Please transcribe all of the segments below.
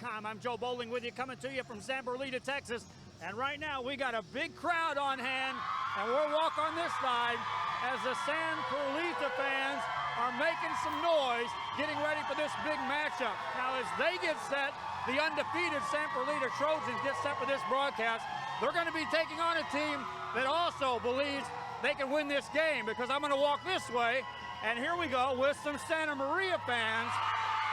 RealSportsLive.com. I'm Joe Bowling with you, coming to you from Perlita, Texas. And right now we got a big crowd on hand, and we'll walk on this side as the Perlita fans are making some noise, getting ready for this big matchup. Now as they get set, the undefeated Perlita Trojans get set for this broadcast. They're going to be taking on a team that also believes they can win this game, because I'm going to walk this way, and here we go with some Santa Maria fans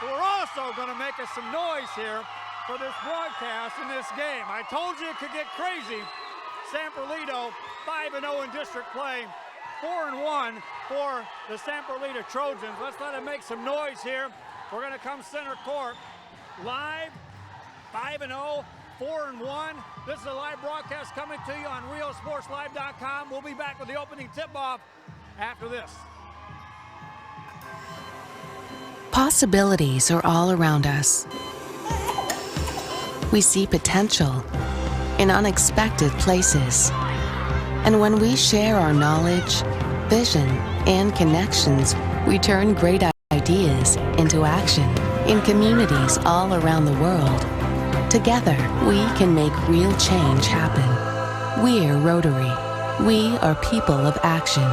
who are also going to make us some noise here for this broadcast in this game. I told you it could get crazy. Perlita 5-0 in district play, 4-1 for the Perlita Trojans. Let's let them make some noise here. We're going to come center court live, 5-0. 4-1. This is a live broadcast coming to you on RealSportsLive.com. We'll be back with the opening tip-off after this. Possibilities are all around us. We see potential in unexpected places. And when we share our knowledge, vision, and connections, we turn great ideas into action in communities all around the world. Together, we can make real change happen. We're Rotary. We are people of action.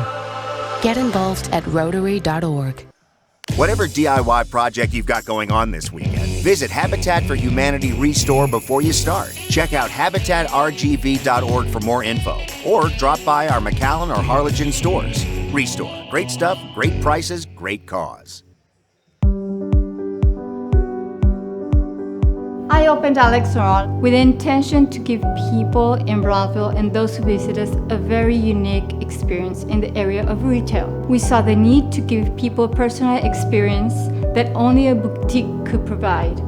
Get involved at Rotary.org. Whatever DIY project you've got going on this weekend, visit Habitat for Humanity Restore before you start. Check out habitatrgv.org for more info, or drop by our McAllen or Harlingen stores. Restore. Great stuff, great prices, great cause. I opened Alex Roll with the intention to give people in Brownsville and those who visit us a very unique experience in the area of retail. We saw the need to give people a personal experience that only a boutique could provide.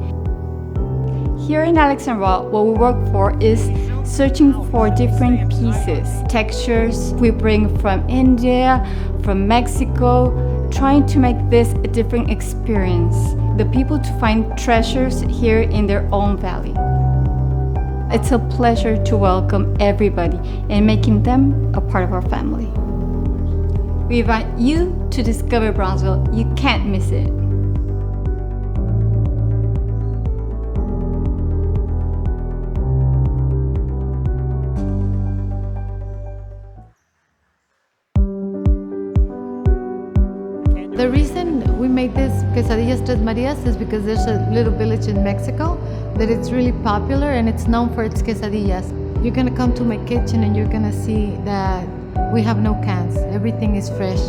Here in Alex Roll, what we work for is searching for different pieces, textures we bring from India, from Mexico, trying to make this a different experience. The people to find treasures here in their own valley. It's a pleasure to welcome everybody and making them a part of our family. We invite you to discover Brownsville. You can't miss it. The reason we made this quesadillas Tres Marias is because there's a little village in Mexico that it's really popular and it's known for its quesadillas. You're gonna come to my kitchen and you're gonna see that we have no cans. Everything is fresh.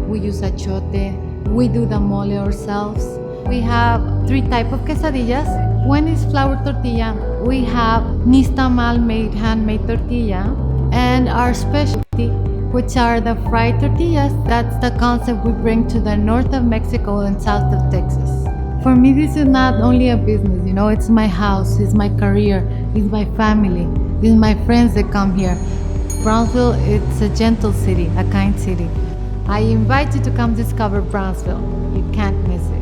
We use achote. We do the mole ourselves. We have 3 types of quesadillas. One is flour tortilla. We have nixtamal made handmade tortilla, and our specialty, which are the fried tortillas. That's the concept we bring to the north of Mexico and south of Texas. For me, this is not only a business, it's my house, it's my career, it's my family, it's my friends that come here. Brownsville, it's a gentle city, a kind city. I invite you to come discover Brownsville. You can't miss it.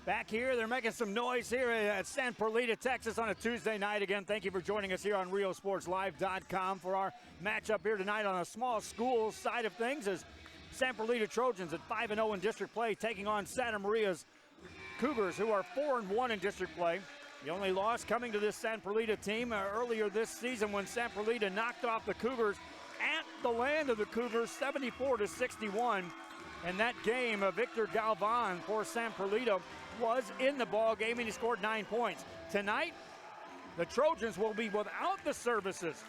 Back here, they're making some noise here at Perlita, Texas on a Tuesday night. Again, thank you for joining us here on RealSportsLive.com for our matchup here tonight on a small school side of things, as Perlita Trojans at 5-0 in district play taking on Santa Maria's Cougars, who are 4-1 in district play. The only loss coming to this Perlita team earlier this season when Perlita knocked off the Cougars at the land of the Cougars 74-61. And that game, Victor Galvan for Perlita was in the ball game, and he scored 9 points. Tonight, the Trojans will be without the services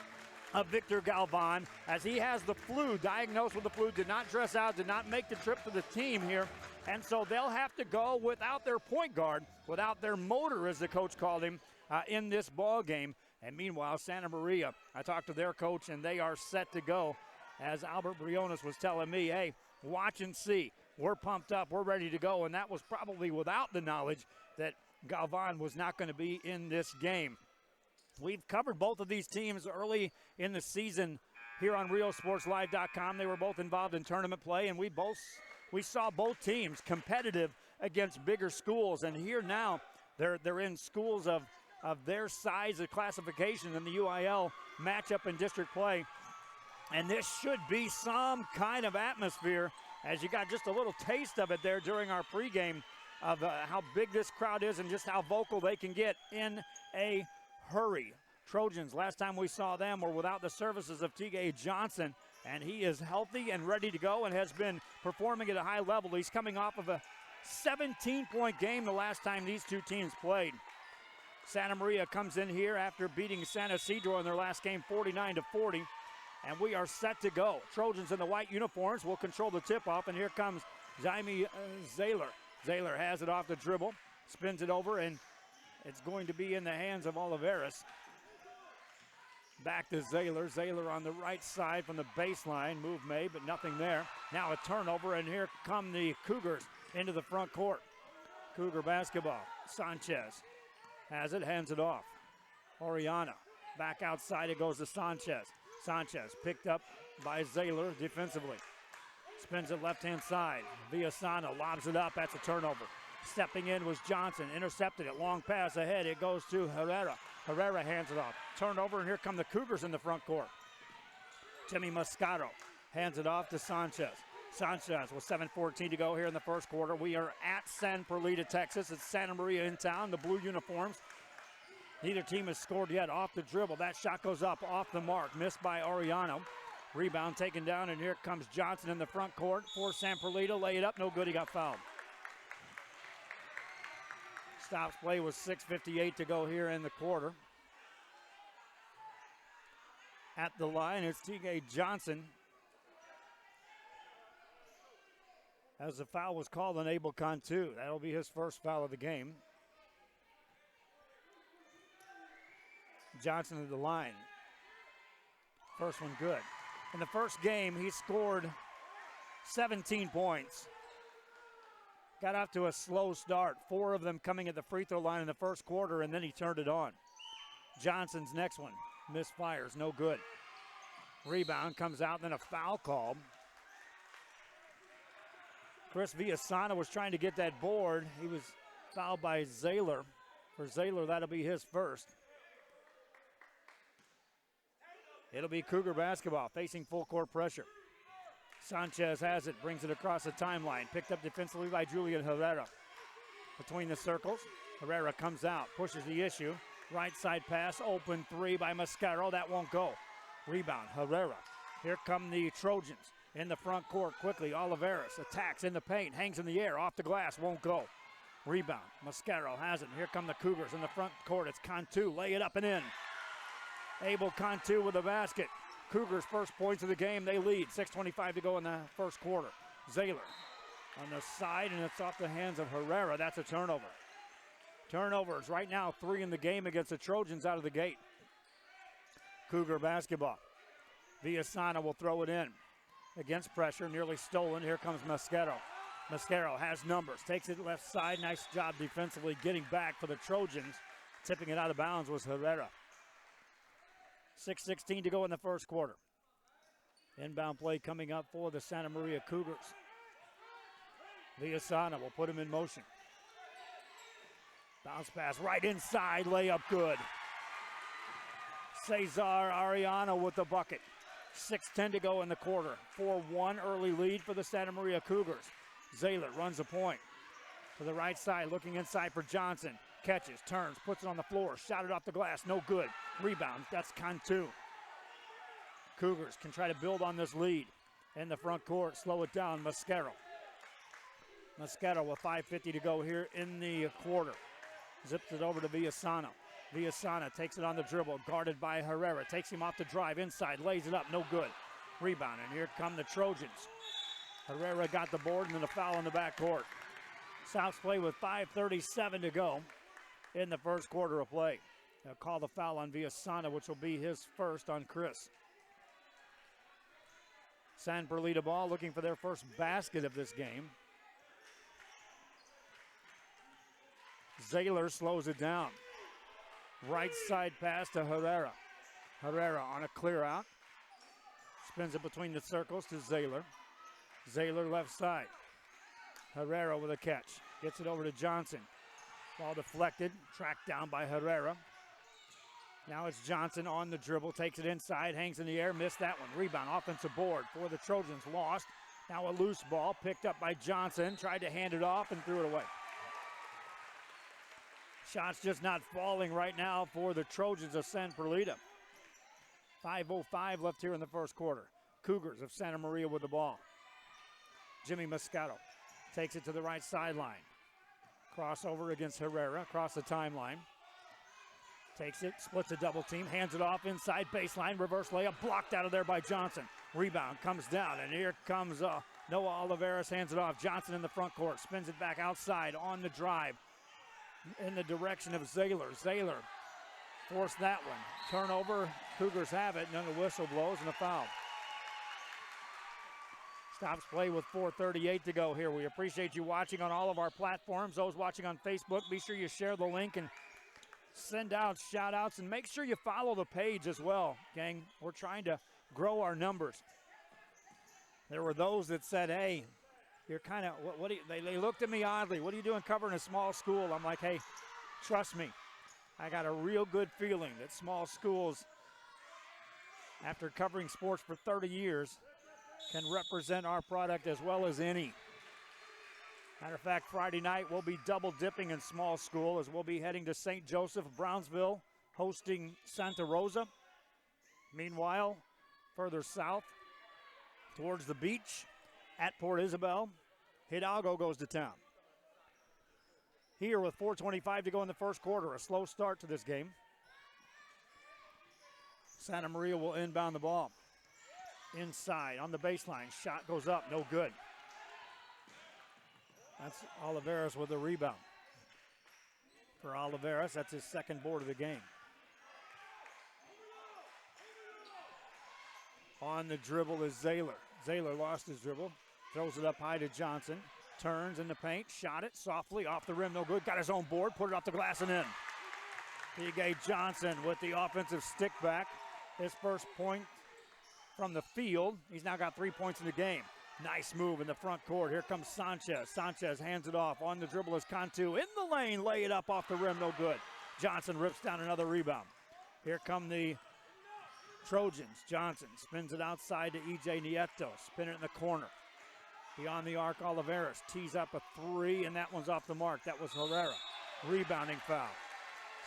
of Victor Galvan, as he has the flu, diagnosed with the flu, did not dress out, did not make the trip to the team here. And so they'll have to go without their point guard, without their motor, as the coach called him, in this ball game. And meanwhile, Santa Maria, I talked to their coach, and they are set to go. As Albert Briones was telling me, hey, watch and see. We're pumped up. We're ready to go. And that was probably without the knowledge that Galvan was not going to be in this game. We've covered both of these teams early in the season here on RealSportsLive.com. They were both involved in tournament play, and we saw both teams competitive against bigger schools. And here now, they're in schools of of their size of classification in the UIL matchup in district play. And this should be some kind of atmosphere, as you got just a little taste of it there during our pregame of how big this crowd is and just how vocal they can get in a hurry. Trojans, last time we saw them, were without the services of T.J. Johnson, and he is healthy and ready to go and has been performing at a high level. He's coming off of a 17-point game the last time these two teams played. Santa Maria comes in here after beating San Isidro in their last game 49-40, and we are set to go. Trojans in the white uniforms will control the tip-off, and here comes Jaime Zayler. Zayler has it off the dribble, spins it over, and it's going to be in the hands of Oliveras. Back to Zayler. Zayler on the right side from the baseline. Move made, but nothing there. Now a turnover, and here come the Cougars into the front court. Cougar basketball. Sanchez has it, hands it off. Oriana. Back outside it goes to Sanchez. Sanchez picked up by Zayler defensively. Spins it left-hand side. Villasana lobs it up. That's a turnover. Stepping in was Johnson. Intercepted it. Long pass ahead. It goes to Herrera. Herrera hands it off. Turnover, and here come the Cougars in the front court. Timmy Moscato hands it off to Sanchez. Sanchez with 7:14 to go here in the first quarter. We are at San Perlita, Texas. It's Santa Maria in town, the blue uniforms. Neither team has scored yet. Off the dribble. That shot goes up off the mark. Missed by Ariano. Rebound taken down, and here comes Johnson in the front court for San Perlita. Lay it up. No good. He got fouled. Stops play with 6:58 to go here in the quarter. At the line, it's T.J. Johnson. As the foul was called on Abel Cantu. That'll be his first foul of the game. Johnson at the line. First one good. In the first game, he scored 17 points. Got off to a slow start, 4 of them coming at the free throw line in the first quarter, and then he turned it on. Johnson's next one, misfires, no good. Rebound comes out, then a foul call. Chris Villasana was trying to get that board. He was fouled by Zayler. For Zayler, that'll be his first. It'll be Cougar basketball, facing full court pressure. Sanchez has it, brings it across the timeline. Picked up defensively by Julian Herrera. Between the circles, Herrera comes out, pushes the issue. Right side pass, open three by Mascaro. That won't go. Rebound, Herrera. Here come the Trojans in the front court quickly. Oliveras attacks in the paint, hangs in the air, off the glass, won't go. Rebound, Mascaro has it. Here come the Cougars in the front court. It's Cantu, lay it up and in. Abel Cantu with the basket. Cougars' first points of the game, they lead. 6:25 to go in the first quarter. Zayler on the side, and it's off the hands of Herrera. That's a turnover. Turnovers right now, 3 in the game against the Trojans out of the gate. Cougar basketball. Villasana will throw it in. Against pressure, nearly stolen. Here comes Mascaro. Mascaro has numbers, takes it left side. Nice job defensively getting back for the Trojans. Tipping it out of bounds was Herrera. 6:16 to go in the first quarter. Inbound play coming up for the Santa Maria Cougars. Villasana will put him in motion. Bounce pass right inside, layup good. Cesar Ariano with the bucket. 6:10 to go in the quarter. 4-1 early lead for the Santa Maria Cougars. Zayler runs the point. To the right side, looking inside for Johnson. Catches, turns, puts it on the floor, shot it off the glass, no good. Rebound, that's Cantu. Cougars can try to build on this lead. In the front court, slow it down, Mascaro. Mascaro with 5:50 to go here in the quarter. Zips it over to Villasana. Villasana takes it on the dribble, guarded by Herrera. Takes him off the drive, inside, lays it up, no good. Rebound, and here come the Trojans. Herrera got the board, and then a foul in the backcourt. Souths play with 5:37 to go in the first quarter of play. They'll call the foul on Villasana, which will be his first on Chris. San Perlita ball looking for their first basket of this game. Zayler slows it down. Right side pass to Herrera. Herrera on a clear out. Spins it between the circles to Zayler. Zayler left side. Herrera with a catch. Gets it over to Johnson. Ball deflected, tracked down by Herrera. Now it's Johnson on the dribble, takes it inside, hangs in the air, missed that one. Rebound, offensive board for the Trojans, lost. Now a loose ball, picked up by Johnson, tried to hand it off and threw it away. Shots just not falling right now for the Trojans of San Perlita. 5:05 left here in the first quarter. Cougars of Santa Maria with the ball. Jimmy Moscato takes it to the right sideline. Crossover against Herrera, across the timeline. Takes it, splits a double team, hands it off inside baseline, reverse layup, blocked out of there by Johnson. Rebound comes down, and here comes Noah Oliveras, hands it off. Johnson in the front court, spins it back outside on the drive in the direction of Zaylor. Zaylor forced that one. Turnover, Cougars have it, and then the whistle blows and a foul. Stops play with 4:38 to go here. We appreciate you watching on all of our platforms. Those watching on Facebook, be sure you share the link and send out shout-outs, and make sure you follow the page as well, gang. We're trying to grow our numbers. There were those that said, hey, you're kind of, what do you, they looked at me oddly. What are you doing covering a small school? I'm like, hey, trust me. I got a real good feeling that small schools, after covering sports for 30 years, can represent our product as well as any. Matter of fact, Friday night we'll be double dipping in small school as we'll be heading to St. Joseph, Brownsville, hosting Santa Rosa. Meanwhile, further south towards the beach at Port Isabel, Hidalgo goes to town. Here with 4:25 to go in the first quarter, a slow start to this game. Santa Maria will inbound the ball. Inside on the baseline, shot goes up, no good. That's Oliveras with the rebound. For Oliveras, that's his second board of the game. On the dribble is Zaylor. Zaylor lost his dribble, throws it up high to Johnson, turns in the paint, shot it softly, off the rim, no good, got his own board, put it off the glass and in. P.J. Johnson with the offensive stick back. His first point from the field. He's now got 3 points in the game. Nice move in the front court. Here comes Sanchez. Sanchez hands it off. On the dribble is Cantu. In the lane, lay it up off the rim, no good. Johnson rips down another rebound. Here come the Trojans. Johnson spins it outside to E.J. Nieto. Spin it in the corner. Beyond the arc, Oliveras tees up a three, and that one's off the mark. That was Herrera. Rebounding foul.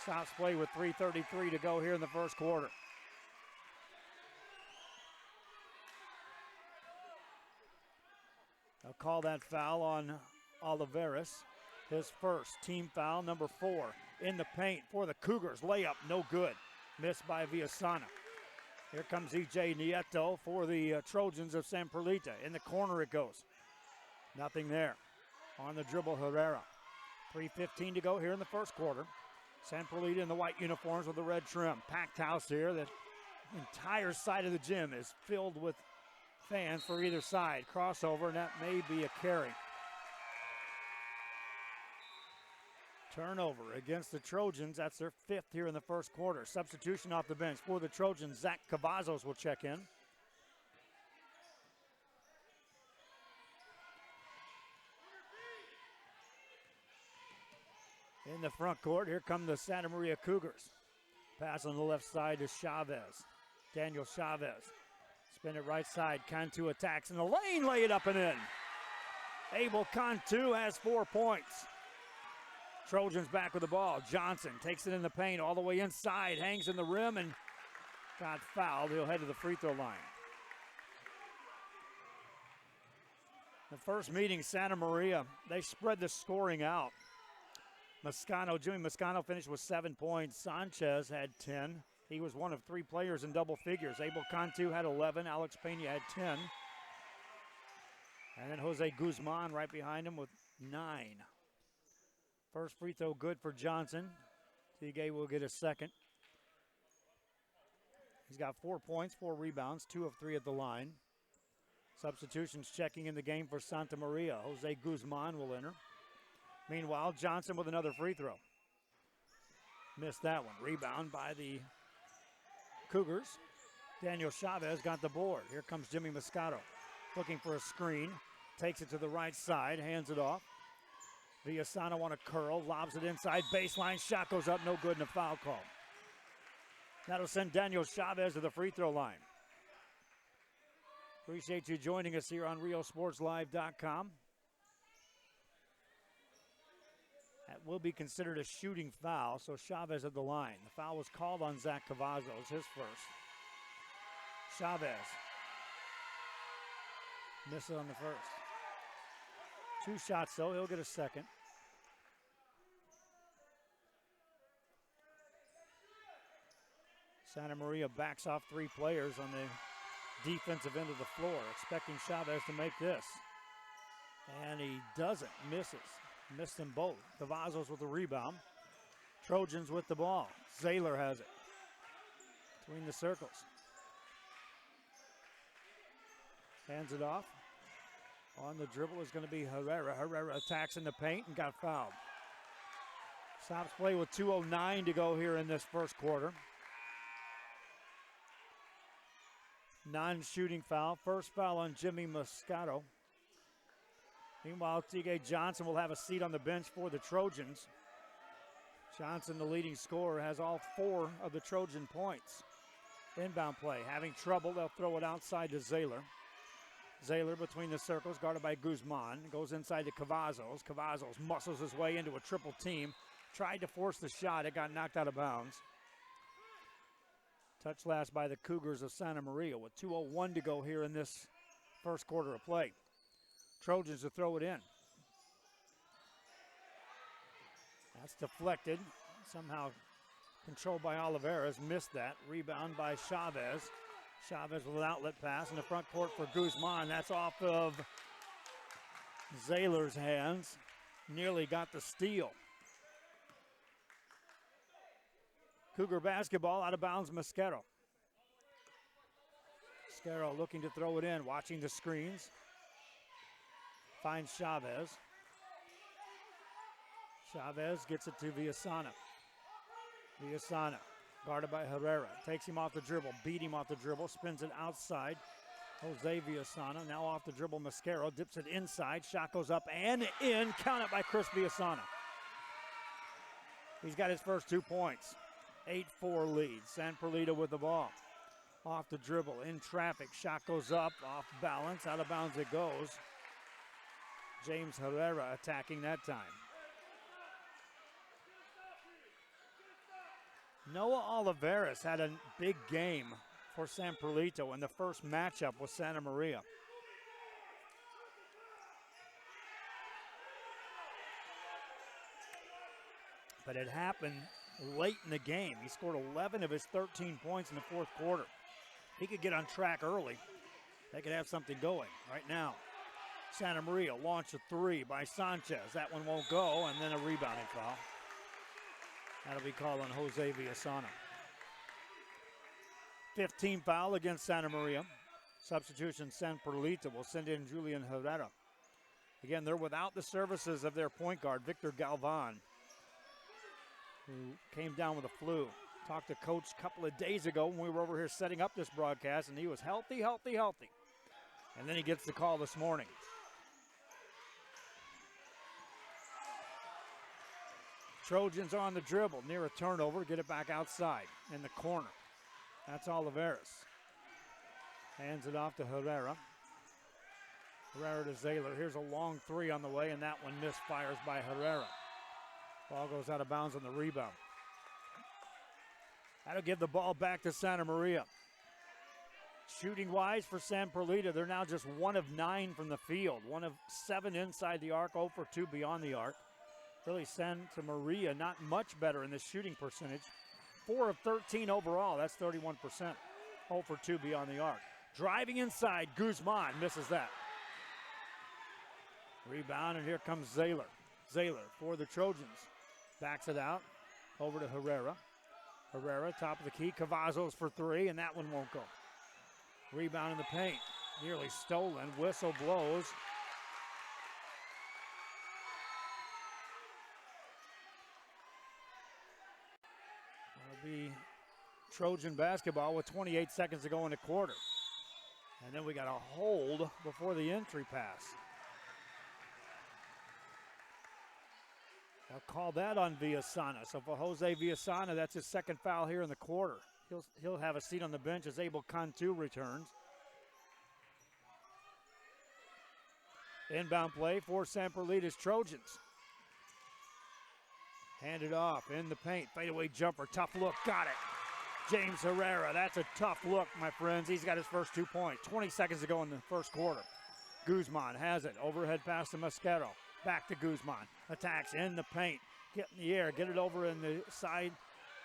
Stops play with 3:33 to go here in the first quarter. They'll call that foul on Oliveras. His first team foul, number 4. In the paint for the Cougars. Layup, no good. Missed by Villasana. Here comes E.J. Nieto for the Trojans of San Perlita. In the corner it goes. Nothing there. On the dribble, Herrera. 3:15 to go here in the first quarter. San Perlita in the white uniforms with the red trim. Packed house here. The entire side of the gym is filled with fans for either side. Crossover, and that may be a carry. Turnover against the Trojans. That's their 5th here in the first quarter. Substitution off the bench for the Trojans. Zach Cavazos will check in. In the front court, here come the Santa Maria Cougars. Pass on the left side to Chavez. Daniel Chavez. Spin it right side. Cantu attacks in the lane. Lay it up and in. Abel Cantu has 4 points. Trojans back with the ball. Johnson takes it in the paint all the way inside. Hangs in the rim and got fouled. He'll head to the free throw line. The first meeting, Santa Maria, they spread the scoring out. Jimmy Moscato finished with 7 points. Sanchez had 10. He was one of 3 players in double figures. Abel Cantu had 11. Alex Pena had 10. And then Jose Guzman right behind him with 9. First free throw good for Johnson. Tigay will get a second. He's got 4 points, 4 rebounds, 2 of 3 at the line. Substitutions checking in the game for Santa Maria. Jose Guzman will enter. Meanwhile, Johnson with another free throw. Missed that one. Rebound by the Cougars. Daniel Chavez got the board. Here comes Jimmy Moscato. Looking for a screen. Takes it to the right side. Hands it off. Villasana on a curl. Lobs it inside. Baseline. Shot goes up. No good and a foul call. That'll send Daniel Chavez to the free throw line. Appreciate you joining us here on RealSportsLive.com. That will be considered a shooting foul, so Chavez at the line. The foul was called on Zach Cavazos, his first. Chavez misses on the first. 2 shots, though. He'll get a second. Santa Maria backs off 3 players on the defensive end of the floor, expecting Chavez to make this. And he doesn't. Misses. Missed them both. Cavazos with the rebound. Trojans with the ball. Zaylor has it. Between the circles. Hands it off. On the dribble is going to be Herrera. Herrera attacks in the paint and got fouled. Stops play with 2:09 to go here in this first quarter. Non-shooting foul. First foul on Jimmy Moscato. Meanwhile, T.J. Johnson will have a seat on the bench for the Trojans. Johnson, the leading scorer, has all 4 of the Trojan points. Inbound play. Having trouble, they'll throw it outside to Zaylor. Zaylor between the circles, guarded by Guzman. Goes inside to Cavazos. Cavazos muscles his way into a triple team. Tried to force the shot. It got knocked out of bounds. Touch last by the Cougars of Santa Maria with 2:01 to go here in this first quarter of play. Trojans to throw it in. That's deflected. Somehow controlled by Oliveras. Missed that. Rebound by Chavez. Chavez with an outlet pass in the front court for Guzman. That's off of Zaylor's hands. Nearly got the steal. Cougar basketball out of bounds, Mosquero. Mosquero looking to throw it in, watching the screens. Finds Chavez. Chavez gets it to Villasana. Villasana, guarded by Herrera. Takes him off the dribble, beat him off the dribble, spins it outside. Jose Villasana, now off the dribble, Mosquero dips it inside. Shot goes up and in, counted by Chris Villasana. He's got his first 2 points. 8-4 lead. San Perlita with the ball. Off the dribble, in traffic. Shot goes up, off balance, out of bounds it goes. James Herrera attacking that time. Noah Oliveras had a big game for San Perlita in the first matchup with Santa Maria. But it happened late in the game. He scored 11 of his 13 points in the fourth quarter. He could get on track early. They could have something going right now. Santa Maria launch a 3 by Sanchez. That one won't go, and then a rebounding foul. That'll be called on Jose Villasana. 15 foul against Santa Maria. Substitution, San Perlita will send in Julian Herrera. Again, they're without the services of their point guard, Victor Galvan, who came down with a flu. Talked to Coach a couple of days ago when we were over here setting up this broadcast, and he was healthy. And then he gets the call this morning. Trojans on the dribble, near a turnover, get it back outside in the corner. That's Oliveras. Hands it off to Herrera. Herrera to Zaylor. Here's a long 3 on the way, and that one misfires by Herrera. Ball goes out of bounds on the rebound. That'll give the ball back to Santa Maria. Shooting-wise for San Perlita, they're now just 1 of 9 from the field. 1 of 7 inside the arc, 0 for 2 beyond the arc. Really, Santa Maria not much better in the shooting percentage. 4 of 13 overall, that's 31%. 0 for 2 beyond the arc. Driving inside, Guzman misses that. Rebound, and here comes Zaylor. Zaylor for the Trojans. Backs it out, over to Herrera. Herrera, top of the key, Cavazos for 3, and that one won't go. Rebound in the paint, nearly stolen. Whistle blows. That'll be Trojan basketball with 28 seconds to go in the quarter. And then we got a hold before the entry pass. They'll call that on Villasana. So for Jose Villasana, that's his second foul here in the quarter. He'll have a seat on the bench as Abel Cantu returns. Inbound play for San Perlita's Trojans. Handed off in the paint. Fadeaway jumper. Tough look. Got it. James Herrera. That's a tough look, my friends. He's got his first 2 points. 20 seconds to go in the first quarter. Guzman has it. Overhead pass to Mosquero. Back to Guzman. Attacks in the paint. Get in the air. Get it over in the side.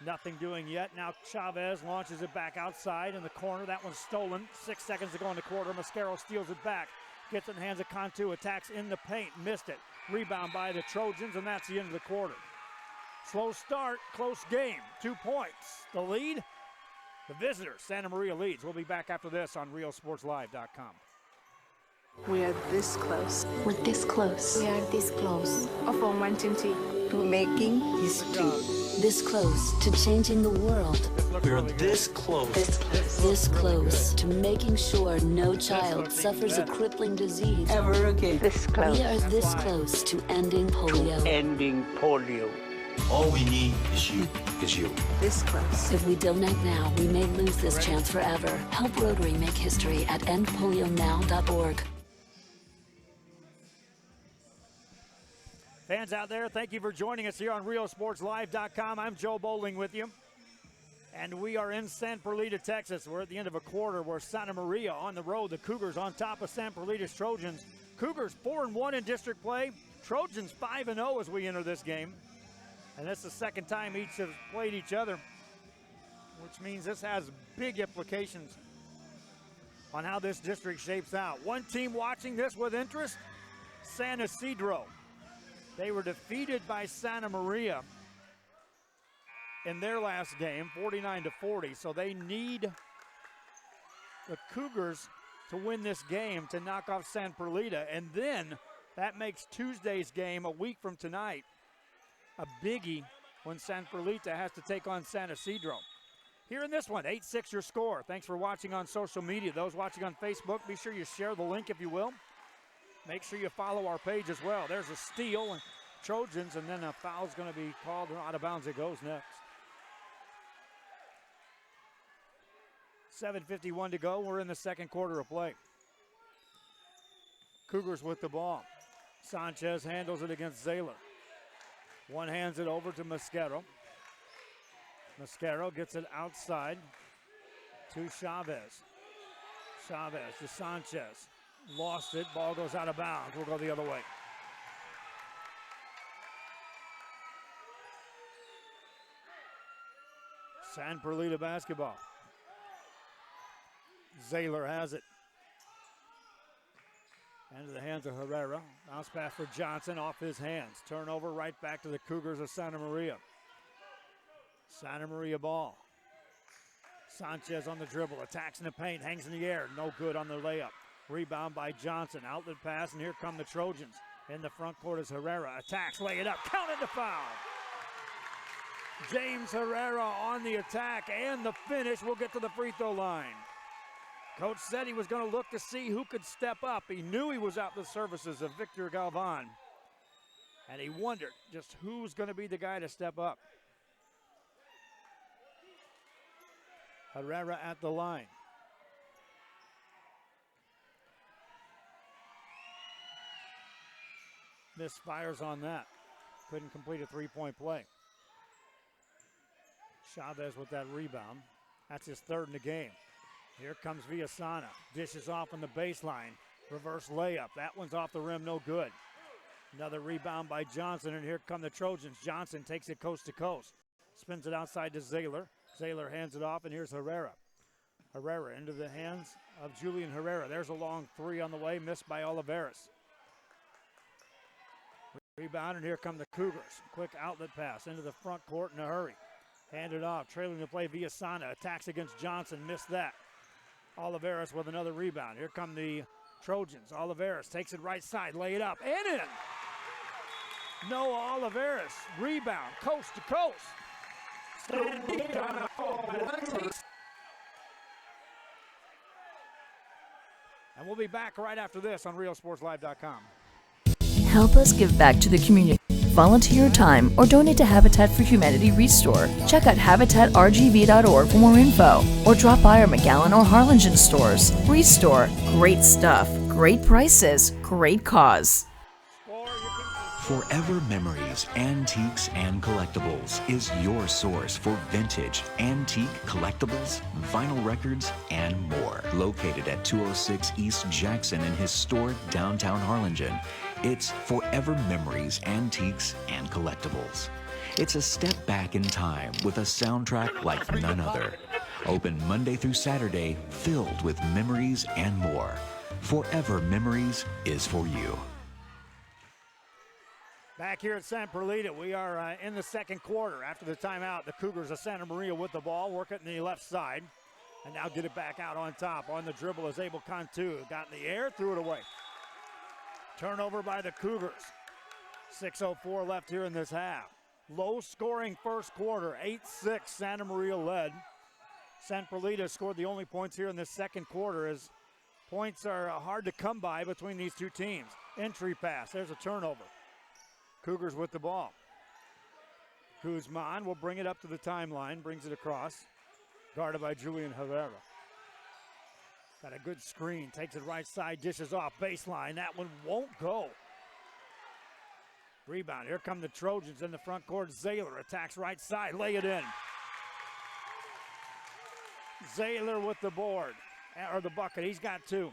Nothing doing yet. Now Chavez launches it back outside in the corner. That one's stolen. 6 seconds to go in the quarter. Mosquero steals it back. Gets it in the hands of Cantu. Attacks in the paint. Missed it. Rebound by the Trojans, and that's the end of the quarter. Slow start. Close game. 2 points. The lead. The visitors. Santa Maria leads. We'll be back after this on RealSportsLive.com. We are this close. We're this close. We are this close of wanting to making history. This close to changing the world. We're this close. This close to making sure no child suffers a crippling disease Ever again. this close. We are this close to ending polio. Ending polio. All we need is you. This close. If we don't act now, we may lose this chance forever. Help Rotary make history at endpolionow.org. Fans out there, thank you for joining us here on RealSportsLive.com. I'm Joe Bowling with you. And we are in San Perlita, Texas. We're at the end of a quarter where Santa Maria on the road. The Cougars on top of San Perlita's Trojans. Cougars 4-1 in district play. Trojans 5-0 as we enter this game. And that's the second time each have played each other, which means this has big implications on how this district shapes out. One team watching this with interest, San Isidro. They were defeated by Santa Maria in their last game, 49-40. So they need the Cougars to win this game to knock off San Perlita. And then that makes Tuesday's game a week from tonight a biggie when San Perlita has to take on San Isidro. Here in this one, 8-6 your score. Thanks for watching on social media. Those watching on Facebook, be sure you share the link if you will. Make sure you follow our page as well. There's a steal, and Trojans, and then a foul's going to be called out of bounds. It goes next. 7:51 to go. We're in the second quarter of play. Cougars with the ball. Sanchez handles it against Zaylor. One hands it over to Mosquero. Mosquero gets it outside to Chavez. Chavez to Sanchez. Lost it. Ball goes out of bounds. We'll go the other way. San Perlita basketball. Zaylor has it. Into the hands of Herrera. Bounce pass for Johnson off his hands. Turnover right back to the Cougars of Santa Maria. Santa Maria ball. Sanchez on the dribble. Attacks in the paint. Hangs in the air. No good on the layup. Rebound by Johnson. Outlet pass, and here come the Trojans. In the front court is Herrera. Attacks, lay it up. Counted the foul. James Herrera on the attack and the finish. We'll get to the free throw line. Coach said he was going to look to see who could step up. He knew he was out the services of Victor Galvan. And he wondered just who's going to be the guy to step up. Herrera at the line. Misfires on that. Couldn't complete a three-point play. Chavez with that rebound. That's his third in the game. Here comes Villasana. Dishes off on the baseline. Reverse layup. That one's off the rim, no good. Another rebound by Johnson, and here come the Trojans. Johnson takes it coast to coast. Spins it outside to Zaylor. Zaylor hands it off, and here's Herrera. Herrera into the hands of Julian Herrera. There's a long three on the way, missed by Oliveras. Rebound, and here come the Cougars. Quick outlet pass into the front court in a hurry. Handed off, trailing the play Villasana. Attacks against Johnson, missed that. Oliveras with another rebound. Here come the Trojans. Oliveras takes it right side, lay it up, and in. Noah Oliveras, rebound, coast to coast. And we'll be back right after this on RealSportsLive.com. Help us give back to the community. volunteer your time, or donate to Habitat for Humanity Restore. Check out habitatrgv.org for more info, or drop by our McAllen or Harlingen stores. Restore, great stuff, great prices, great cause. Forever Memories, Antiques and Collectibles is your source for vintage, antique collectibles, vinyl records, and more. Located at 206 East Jackson in historic downtown Harlingen, it's Forever Memories, Antiques and Collectibles. It's a step back in time with a soundtrack like none other. Open Monday through Saturday, filled with memories and more. Forever Memories is for you. Back here at San Perlita, we are in the second quarter. After the timeout, the Cougars of Santa Maria with the ball, work it in the left side, and now get it back out on top. On the dribble is Abel Cantu. Got in the air, threw it away. Turnover by the Cougars. 6:04 left here in this half. Low-scoring first quarter, 8-6, Santa Maria led. San Perlita scored the only points here in this second quarter, as points are hard to come by between these two teams. Entry pass, there's a turnover. Cougars with the ball. Guzman will bring it up to the timeline, brings it across. Guarded by Julian Herrera. Got a good screen, takes it right side, dishes off, baseline. That one won't go. Rebound, here come the Trojans in the front court. Zaylor attacks right side, lay it in. Zaylor with the board, or the bucket, he's got two.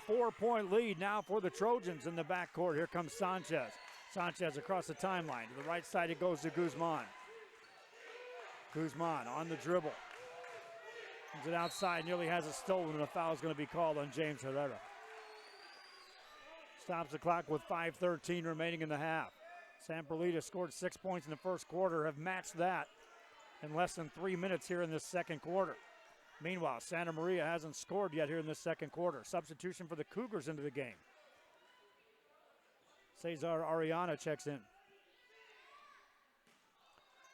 4-point lead now for the Trojans in the backcourt. Here comes Sanchez. Sanchez across the timeline. To the right side it goes to Guzman. Guzman on the dribble. Comes it outside, nearly has it stolen, and a foul is going to be called on James Herrera. Stops the clock with 5:13 remaining in the half. San Perlita scored 6 points in the first quarter, have matched that in less than 3 minutes here in this second quarter. Meanwhile, Santa Maria hasn't scored yet here in this second quarter. Substitution for the Cougars into the game. Cesar Ariana checks in.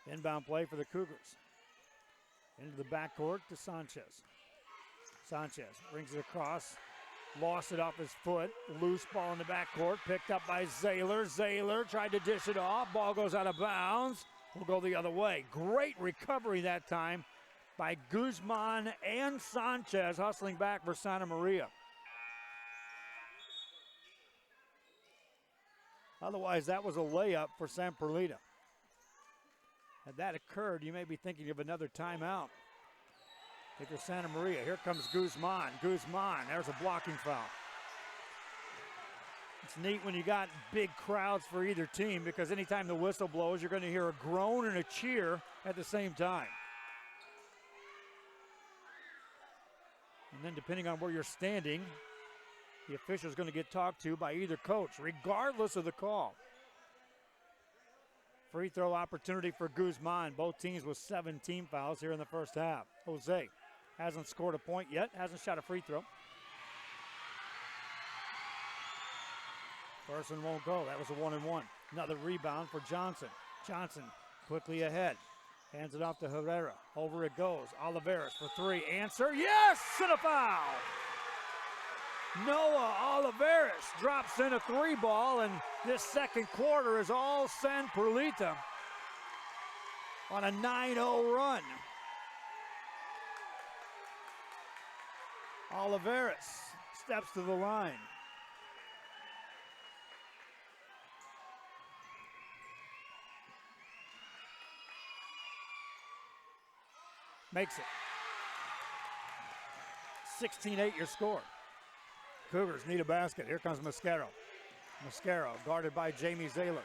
Inbound play for the Cougars. Into the backcourt to Sanchez. Sanchez brings it across. Lost it off his foot. Loose ball in the backcourt. Picked up by Zaylor. Zaylor tried to dish it off. Ball goes out of bounds. Will go the other way. Great recovery that time by Guzman and Sanchez, hustling back for Santa Maria. Otherwise, that was a layup for San Perlita. Had that occurred, you may be thinking of another timeout. If you're Santa Maria, here comes Guzman. Guzman, there's a blocking foul. It's neat when you got big crowds for either team, because anytime the whistle blows, you're going to hear a groan and a cheer at the same time. And then depending on where you're standing, the official is going to get talked to by either coach, regardless of the call. Free throw opportunity for Guzman. Both teams with 7 team fouls here in the first half. Jose hasn't scored a point yet, hasn't shot a free throw. First one won't go. That was a 1-and-1. Another rebound for Johnson. Johnson quickly ahead. Hands it off to Herrera. Over it goes. Oliveras for 3. Answer. Yes! And a foul! Noah Oliveras drops in a 3 ball, and this second quarter is all San Perlita on a 9-0 run. Oliveras steps to the line. Makes it. 16-8 your score. Cougars need a basket. Here comes Mascaro. Mascaro guarded by Jamie Zaylor.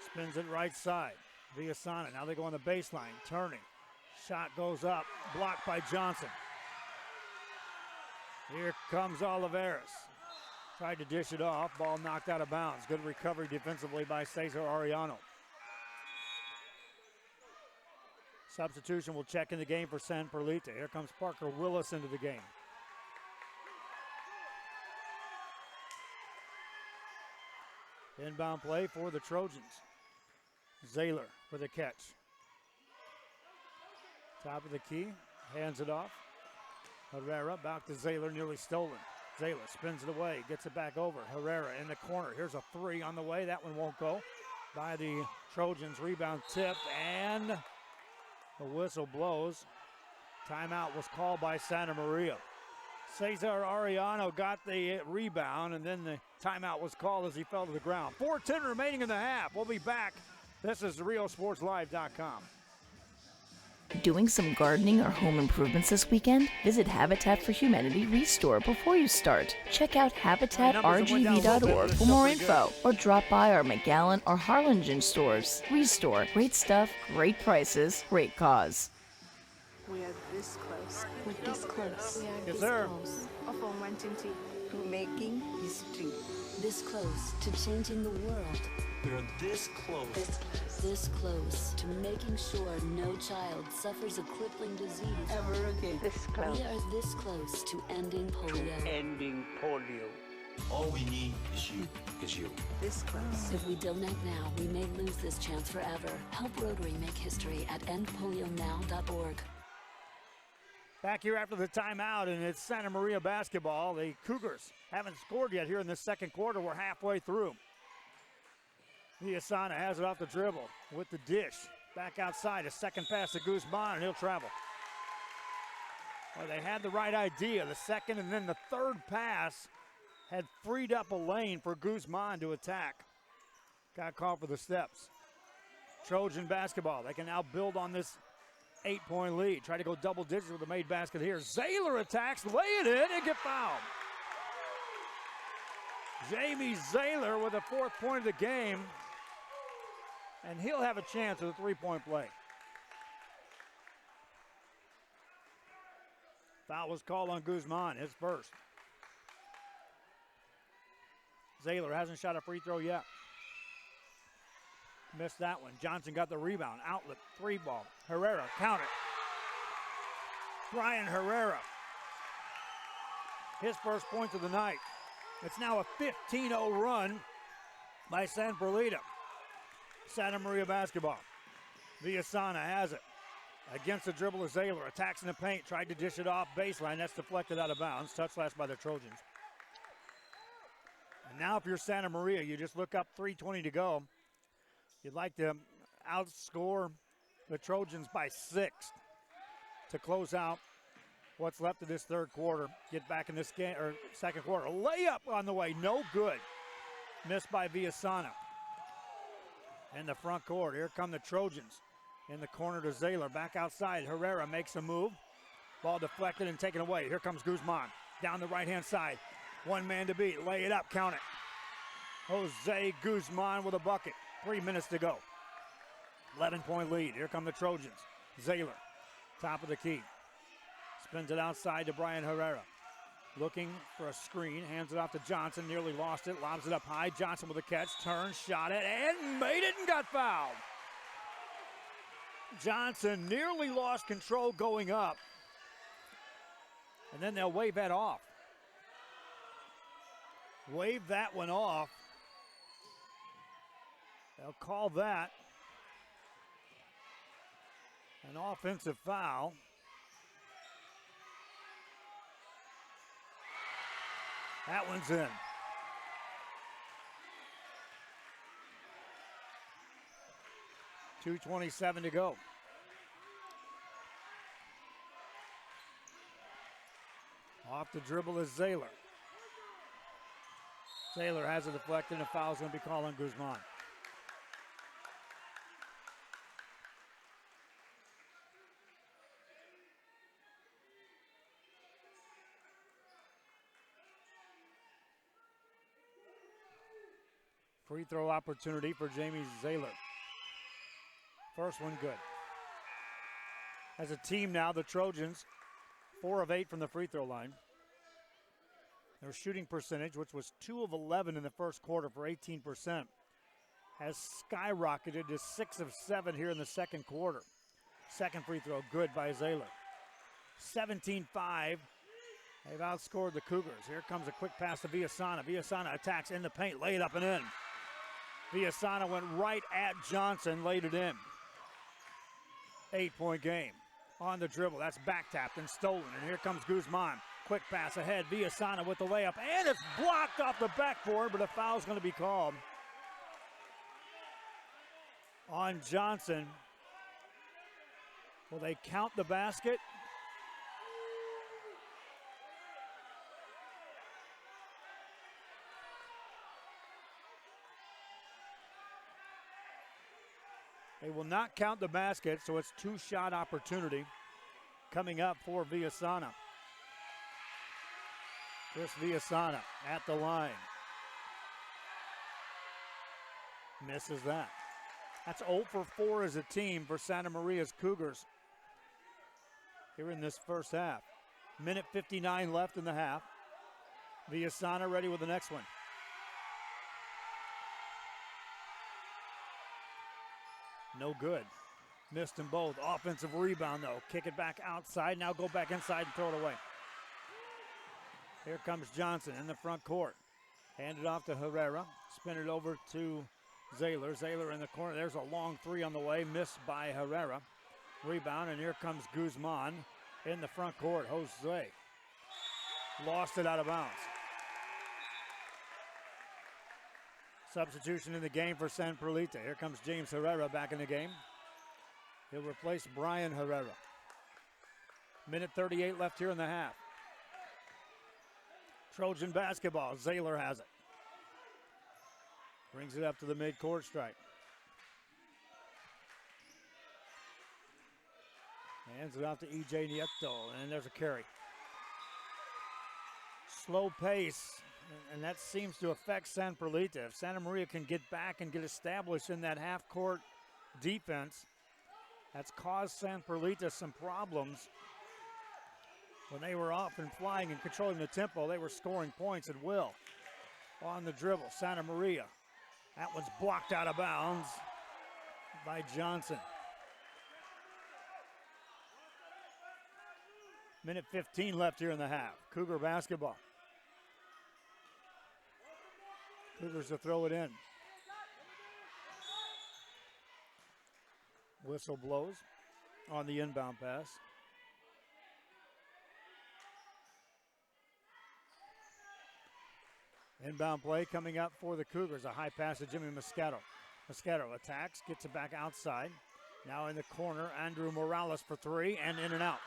Spins it right side. Villasana. Now they go on the baseline. Turning. Shot goes up. Blocked by Johnson. Here comes Oliveras. Tried to dish it off. Ball knocked out of bounds. Good recovery defensively by Cesar Arellano. Substitution will check in the game for San Perlita. Here comes Parker Willis into the game. Inbound play for the Trojans. Zaylor with a catch. Top of the key, hands it off. Herrera back to Zaylor, nearly stolen. Zayla spins it away, gets it back over. Herrera in the corner. Here's a three on the way. That one won't go. By the Trojans, rebound tipped, and the whistle blows. Timeout was called by Santa Maria. Cesar Arellano got the rebound, and then the timeout was called as he fell to the ground. 4:10 remaining in the half. We'll be back. This is RioSportsLive.com. Doing some gardening or home improvements this weekend? Visit Habitat for Humanity Restore before you start. Check out habitatrgv.org for more info, or drop by our McAllen or Harlingen stores. Restore. Great stuff, great prices, great cause. We are this close. We're this close. We are Yes, this sir. close. Of wanting to making history. This close to changing the world. We are this close. This close to making sure no child suffers a crippling disease. Ever again. This close. We are this close to ending polio. Ending polio. All we need is you. This close. If we don't act now, we may lose this chance forever. Help Rotary make history at endpolionow.org. Back here after the timeout, and it's Santa Maria basketball. The Cougars haven't scored yet here in the second quarter. We're halfway through. Viasana has it off the dribble with the dish. Back outside, a second pass to Guzman, and he'll travel. Well, they had the right idea. The second and then the third pass had freed up a lane for Guzman to attack. Got called for the steps. Trojan basketball. They can now build on this 8-point lead. Try to go double digits with the made basket here. Zayler attacks, lay it in, and get fouled. Jamie Zayler with the fourth point of the game, and he'll have a chance at a three-point play. Foul was called on Guzman, his first. Zayler hasn't shot a free throw yet. Missed that one. Johnson got the rebound. Outlet, three ball. Herrera, count it. Brian Herrera. His first point of the night. It's now a 15-0 run by San Perlita. Santa Maria basketball. Viasana has it. Against the dribble of Zayler. Attacks in the paint. Tried to dish it off baseline. That's deflected out of bounds. Touch last by the Trojans. And now if you're Santa Maria, you just look up 3:20 to go. You'd like to outscore the Trojans by 6 to close out what's left of this third quarter. Get back in this game, or second quarter. Layup on the way, no good. Missed by Viasana. In the front court, here come the Trojans. In the corner to Zayler, back outside. Herrera makes a move. Ball deflected and taken away. Here comes Guzman. Down the right-hand side. One man to beat. Lay it up, count it. Jose Guzman with a bucket. 3 minutes to go. 11-point lead. Here come the Trojans. Zayler, top of the key. Spins it outside to Brian Herrera. Looking for a screen. Hands it off to Johnson. Nearly lost it. Lobs it up high. Johnson with a catch. Turns, shot it, and made it and got fouled. Johnson nearly lost control going up. And then they'll wave that off. Wave that one off. They'll call that an offensive foul. That one's in. .227 to go. Off the dribble is Zayler. Zayler has it deflected, and a foul's going to be called on Guzman. Free throw opportunity for Jamie Zayler. First one good. As a team now, the Trojans, 4 of 8 from the free throw line. Their shooting percentage, which was 2 of 11 in the first quarter for 18%, has skyrocketed to 6 of 7 here in the second quarter. Second free throw good by Zayler. 17-5. They've outscored the Cougars. Here comes a quick pass to Viasana. Viasana attacks in the paint, lay it up and in. Viasana went right at Johnson, laid it in. 8-point game. On the dribble, that's back tapped and stolen, and here comes Guzman. Quick pass ahead, Villasana with the layup, and it's blocked off the backboard, but a foul's going to be called on Johnson. Will they count the basket? They will not count the basket, so it's two-shot opportunity coming up for Villasana. Chris Villasana at the line. Misses that. That's 0 for 4 as a team for Santa Maria's Cougars here in this first half. Minute 59 left in the half. Villasana ready with the next one. No good. Missed them both. Offensive rebound, though. Kick it back outside. Now go back inside and throw it away. Here comes Johnson in the front court. Hand it off to Herrera. Spin it over to Zaylor. Zaylor in the corner. There's a long three on the way. Missed by Herrera. Rebound, and here comes Guzman in the front court. Jose lost it out of bounds. Substitution in the game for San Perlita. Here comes James Herrera back in the game. He'll replace Brian Herrera. Minute 38 left here in the half. Trojan basketball. Zaylor has it. Brings it up to the mid-court stripe. Hands it off to E.J. Nieto, and there's a carry. Slow pace, and that seems to affect San Perlita. If Santa Maria can get back and get established in that half-court defense, that's caused San Perlita some problems. When they were off and flying and controlling the tempo, they were scoring points at will. On the dribble, Santa Maria. That one's blocked out of bounds by Johnson. Minute 15 left here in the half. Cougar basketball. Cougars to throw it in. Whistle blows on the inbound pass. Inbound play coming up for the Cougars. A high pass to Jimmy Moscato. Moscato attacks, gets it back outside. Now in the corner, Andrew Morales for three, and in and out.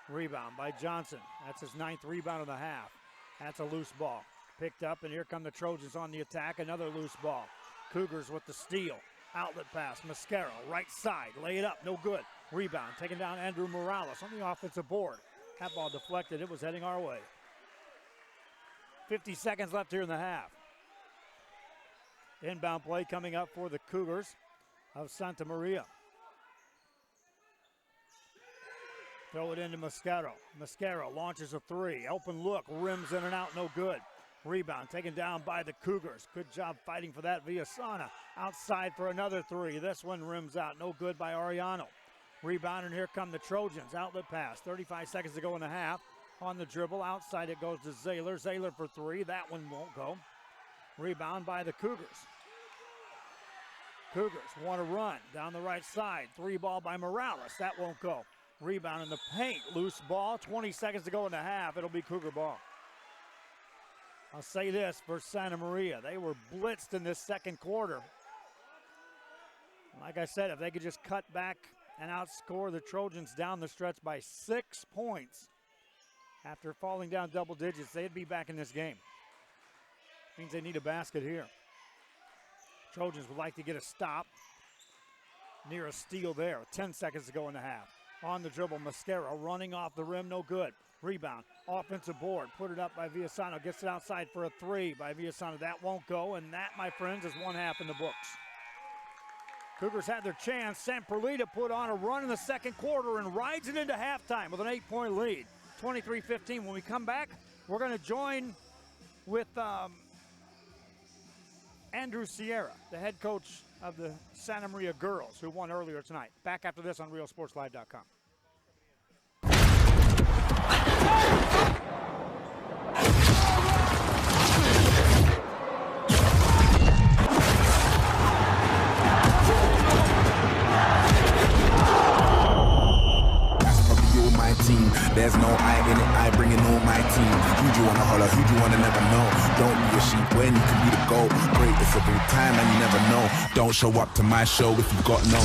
Rebound by Johnson. That's his 9th rebound of the half. That's a loose ball. Picked up, and here come the Trojans on the attack. Another loose ball. Cougars with the steal. Outlet pass. Moscato, right side. Lay it up, no good. Rebound, taking down Andrew Morales on the offensive board. That ball deflected. It was heading our way. 50 seconds left here in the half. Inbound play coming up for the Cougars of Santa Maria. Throw it into Moscato. Moscato launches a three. Open look, rims in and out, no good. Rebound taken down by the Cougars. Good job fighting for that. Villasana outside for another three. This one rims out, no good by Ariano. Rebound, and here come the Trojans. Outlet pass, 35 seconds to go in the half. On the dribble, outside it goes to Zaylor. Zaylor for three, that one won't go. Rebound by the Cougars. Cougars want to run down the right side. Three ball by Morales, that won't go. Rebound in the paint, loose ball, 20 seconds to go in the half. It'll be Cougar ball. I'll say this for Santa Maria. They were blitzed in this second quarter. Like I said, if they could just cut back and outscore the Trojans down the stretch by 6 points after falling down double digits, they'd be back in this game. Means they need a basket here. Trojans would like to get a stop near a steal there. 10 seconds to go in the half. On the dribble, Moscato running off the rim, no good. Rebound, offensive board, put it up by Villasano. Gets it outside for a three by Villasano. That won't go, and that, my friends, is one half in the books. Cougars had their chance. San Perlita put on a run in the second quarter and rides it into halftime with an 8-point lead. 23-15. When we come back, we're going to join with Andrew Sierra, the head coach of the Santa Maria girls, who won earlier tonight. Back after this on RealSportsLive.com. I bringing all my team. Who do you wanna holler? Who do you wanna never know? Don't be a sheep when you can be the goal. Greatest of all time and you never know. Don't show up to my show if you've got no.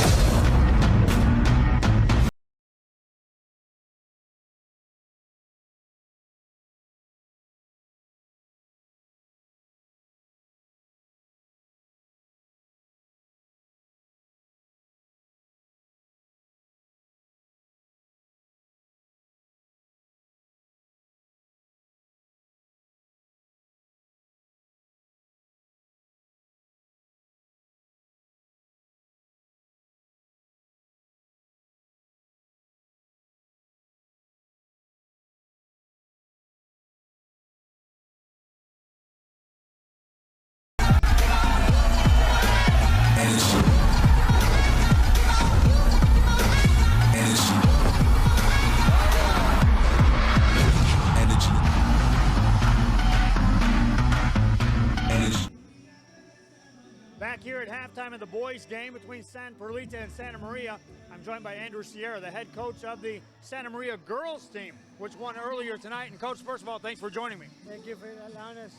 Back here at halftime of the boys' game between San Perlita and Santa Maria, I'm joined by Andrew Sierra, the head coach of the Santa Maria girls team, which won earlier tonight. And Coach, first of all, thanks for joining me. Thank you for allowing us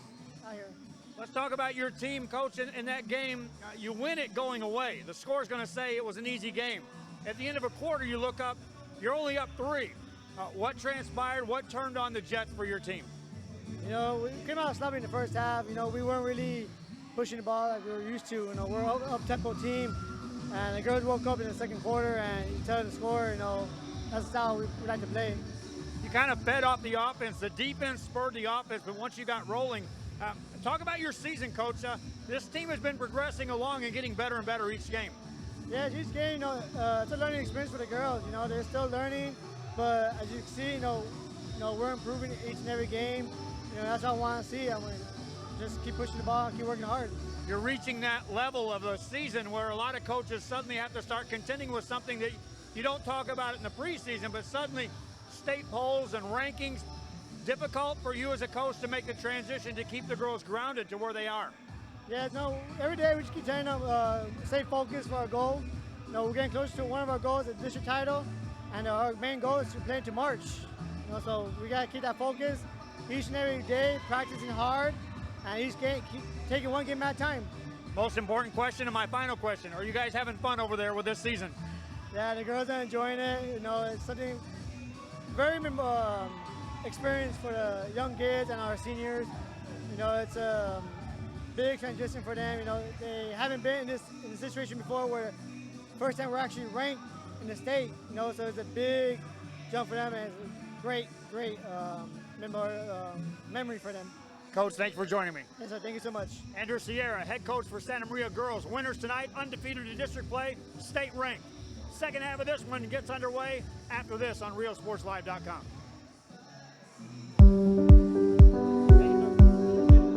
out here. Let's talk about your team, Coach. In that game, you win it going away. The score's going to say it was an easy game. At the end of a quarter, you look up, you're only up 3. What transpired? What turned on the Jets for your team? You know, we came out sloppy in the first half. You know, we weren't really pushing the ball like we were used to. You know, we're an up-tempo team, and the girls woke up in the second quarter, and you tell the score, you know, that's how we like to play. You kind of fed off the offense. The defense spurred the offense, but once you got rolling, talk about your season, Coach. This team has been progressing along and getting better and better each game. Yeah, each game, you know, it's a learning experience for the girls. You know, they're still learning, but as you can see, you know, we're improving each and every game. You know, that's what I want to see. I mean, just keep pushing the ball and keep working hard. You're reaching that level of the season where a lot of coaches suddenly have to start contending with something that you don't talk about it in the preseason, but suddenly state polls and rankings. Difficult for you as a coach to make the transition to keep the girls grounded to where they are. Yeah, no, every day we just keep telling them stay focused for our goal. You know, we're getting close to one of our goals, the district title, and our main goal is to play into March. You know, so we got to keep that focus each and every day, practicing hard, and each game, keep taking one game at a time. Most important question and my final question, are you guys having fun over there with this season? Yeah, the girls are enjoying it. You know, it's something very experience for the young kids and our seniors. You know, it's a big transition for them. You know, they haven't been in this situation before where first time we're actually ranked in the state. You know, so it's a big jump for them, and it's a great memory for them. Coach, thanks for joining me. Yes, sir. Thank you so much. Andrew Sierra, head coach for Santa Maria girls. Winners tonight, undefeated in district play, state ranked. Second half of this one gets underway after this on RealSportsLive.com.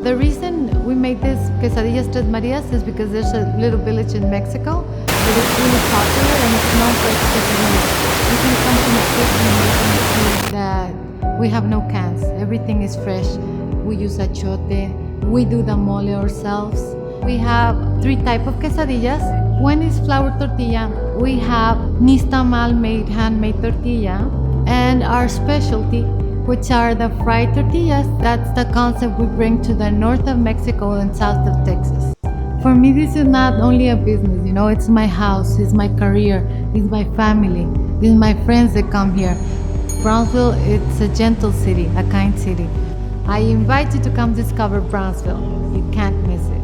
The reason we made this quesadillas Tres Marias is because there's a little village in Mexico that is really popular and it's known for its quesadillas. You can come to my kitchen and you can see that we have no cans. Everything is fresh. We use achote. We do the mole ourselves. We have 3 types of quesadillas. One is flour tortilla. We have nistamal made handmade tortilla, and our specialty, which are the fried tortillas. That's the concept we bring to the north of Mexico and south of Texas. For me, this is not only a business, you know, it's my house, it's my career, it's my family, it's my friends that come here. Brownsville, it's a gentle city, a kind city. I invite you to come discover Brownsville. You can't miss it.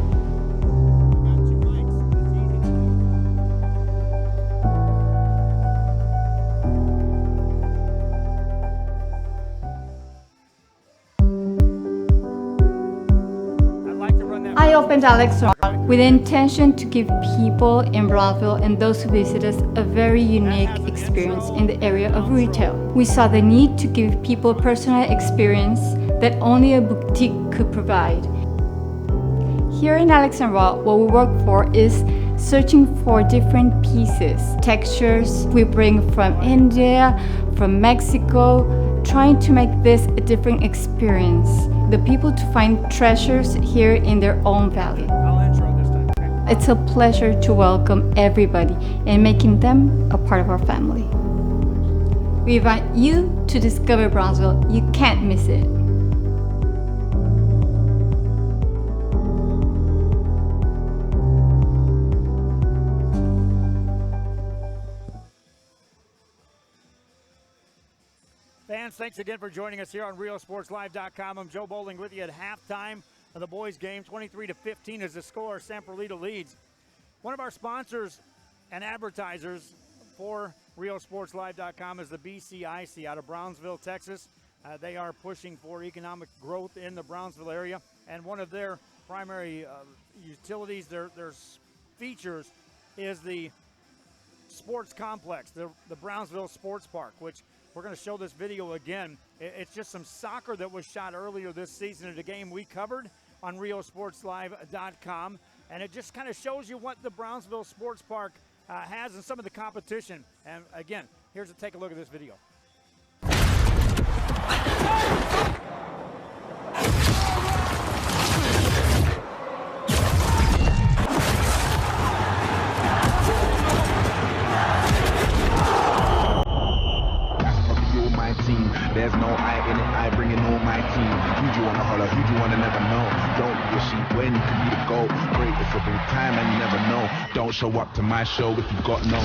I opened Alex with the intention to give people in Brownsville and those who visit us a very unique experience in the area of retail. We saw the need to give people a personal experience that only a boutique could provide. Here in Alex & Raw, what we work for is searching for different pieces, textures we bring from India, from Mexico, trying to make this a different experience. The people to find treasures here in their own valley. It's a pleasure to welcome everybody and making them a part of our family. We invite you to discover Brownsville. You can't miss it. Fans, thanks again for joining us here on RealSportsLive.com. I'm Joe Bowling with you at halftime of the boys' game. 23-15 is the score. San Perlita leads. One of our sponsors and advertisers for RealSportsLive.com is the BCIC out of Brownsville, Texas. They are pushing for economic growth in the Brownsville area, and one of their primary utilities, their features, is the sports complex, the Brownsville Sports Park, which we're going to show this video again. It's just some soccer that was shot earlier this season at a game we covered on RealSportsLive.com, and it just kind of shows you what the Brownsville Sports Park has and some of the competition. And again, take a look at this video. There's no I in it, I bring it on my team. Who do you wanna holler, who do you wanna never know? Don't be a sheep when you can be the goal. Great if every time and you never know. Don't show up to my show if you got no.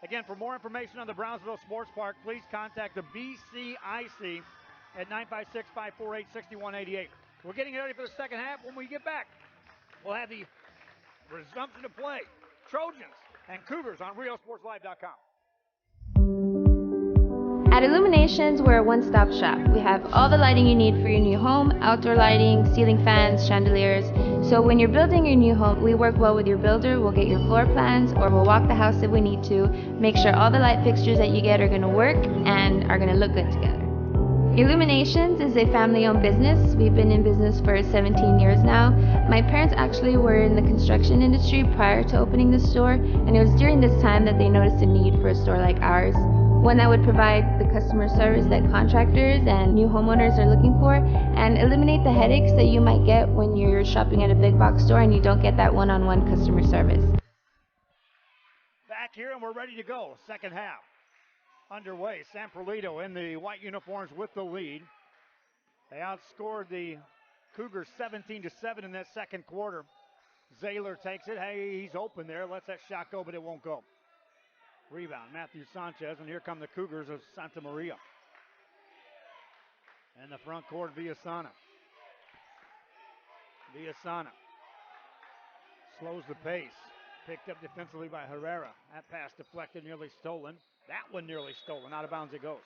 Again, for more information on the Brownsville Sports Park, please contact the BCIC at 956-548-6188. We're getting ready for the second half. When we get back, we'll have the resumption of play. Trojans and Cougars on RealSportsLive.com. At Illuminations, we're a one-stop shop. We have all the lighting you need for your new home, outdoor lighting, ceiling fans, chandeliers. So when you're building your new home, we work well with your builder. We'll get your floor plans, or we'll walk the house if we need to, make sure all the light fixtures that you get are going to work and are going to look good together. Illuminations is a family-owned business. We've been in business for 17 years now. My parents actually were in the construction industry prior to opening the store, and it was during this time that they noticed a need for a store like ours. One that would provide the customer service that contractors and new homeowners are looking for, and eliminate the headaches that you might get when you're shopping at a big box store and you don't get that one-on-one customer service. Back here and we're ready to go. Second half underway. San Perlita in the white uniforms with the lead. They outscored the Cougars 17-7 in that second quarter. Zaylor takes it. Hey, he's open there. Lets that shot go, but it won't go. Rebound, Matthew Sanchez, and here come the Cougars of Santa Maria. And the front court, Villasana. Villasana slows the pace. Picked up defensively by Herrera. That pass deflected, nearly stolen. That one nearly stolen. Out of bounds it goes.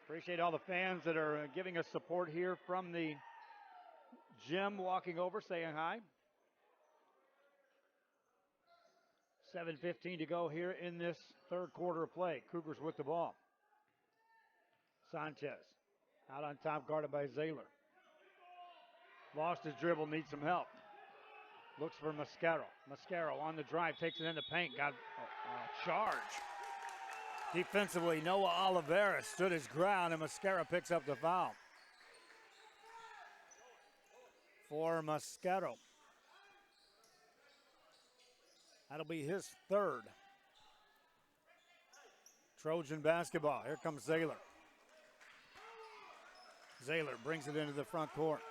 Appreciate all the fans that are giving us support here from the gym, walking over, saying hi. 7:15 to go here in this third quarter of play. Cougars with the ball. Sanchez out on top, guarded by Zaylor. Lost his dribble, needs some help. Looks for Mascaro. Mascaro on the drive, takes it in the paint. Got a charge. Defensively, Noah Oliveira stood his ground, and Mascaro picks up the foul. For Mascaro. That'll be his third. Trojan basketball. Here comes Zaylor. Zaylor brings it into the front court.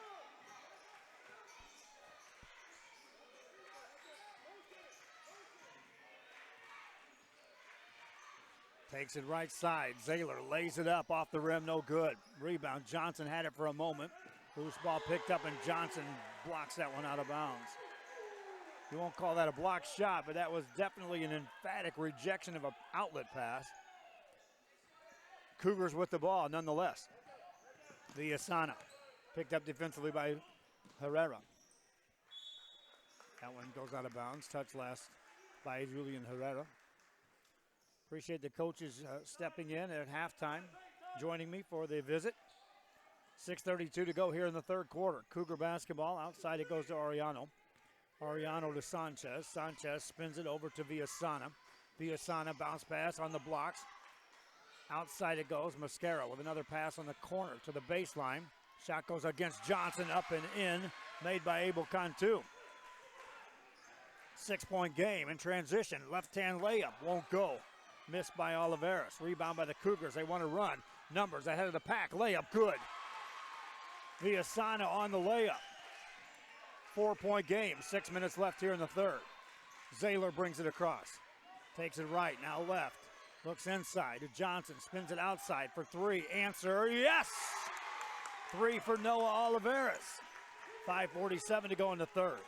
Takes it right side. Zaylor lays it up off the rim, no good. Rebound, Johnson had it for a moment. Loose ball picked up, and Johnson blocks that one out of bounds. You won't call that a block shot, but that was definitely an emphatic rejection of an outlet pass. Cougars with the ball, nonetheless. Villasana picked up defensively by Herrera. That one goes out of bounds. Touch last by Julian Herrera. Appreciate the coaches stepping in at halftime, joining me for the visit. 6:32 to go here in the third quarter. Cougar basketball. Outside it goes to Ariano. Ariano to Sanchez. Sanchez spins it over to Villasana. Villasana bounce pass on the blocks. Outside it goes. Mascara with another pass on the corner to the baseline. Shot goes against Johnson, up and in, made by Abel Cantu. 6-point game in transition. Left-hand layup won't go. Missed by Oliveras. Rebound by the Cougars. They want to run. Numbers ahead of the pack. Layup good. Villasana on the layup. 4-point game. 6 minutes left here in the third. Zaylor brings it across. Takes it right. Now left. Looks inside to Johnson. Spins it outside for three. Answer, yes! 3 for Noah Oliveras. 5:47 to go in the third.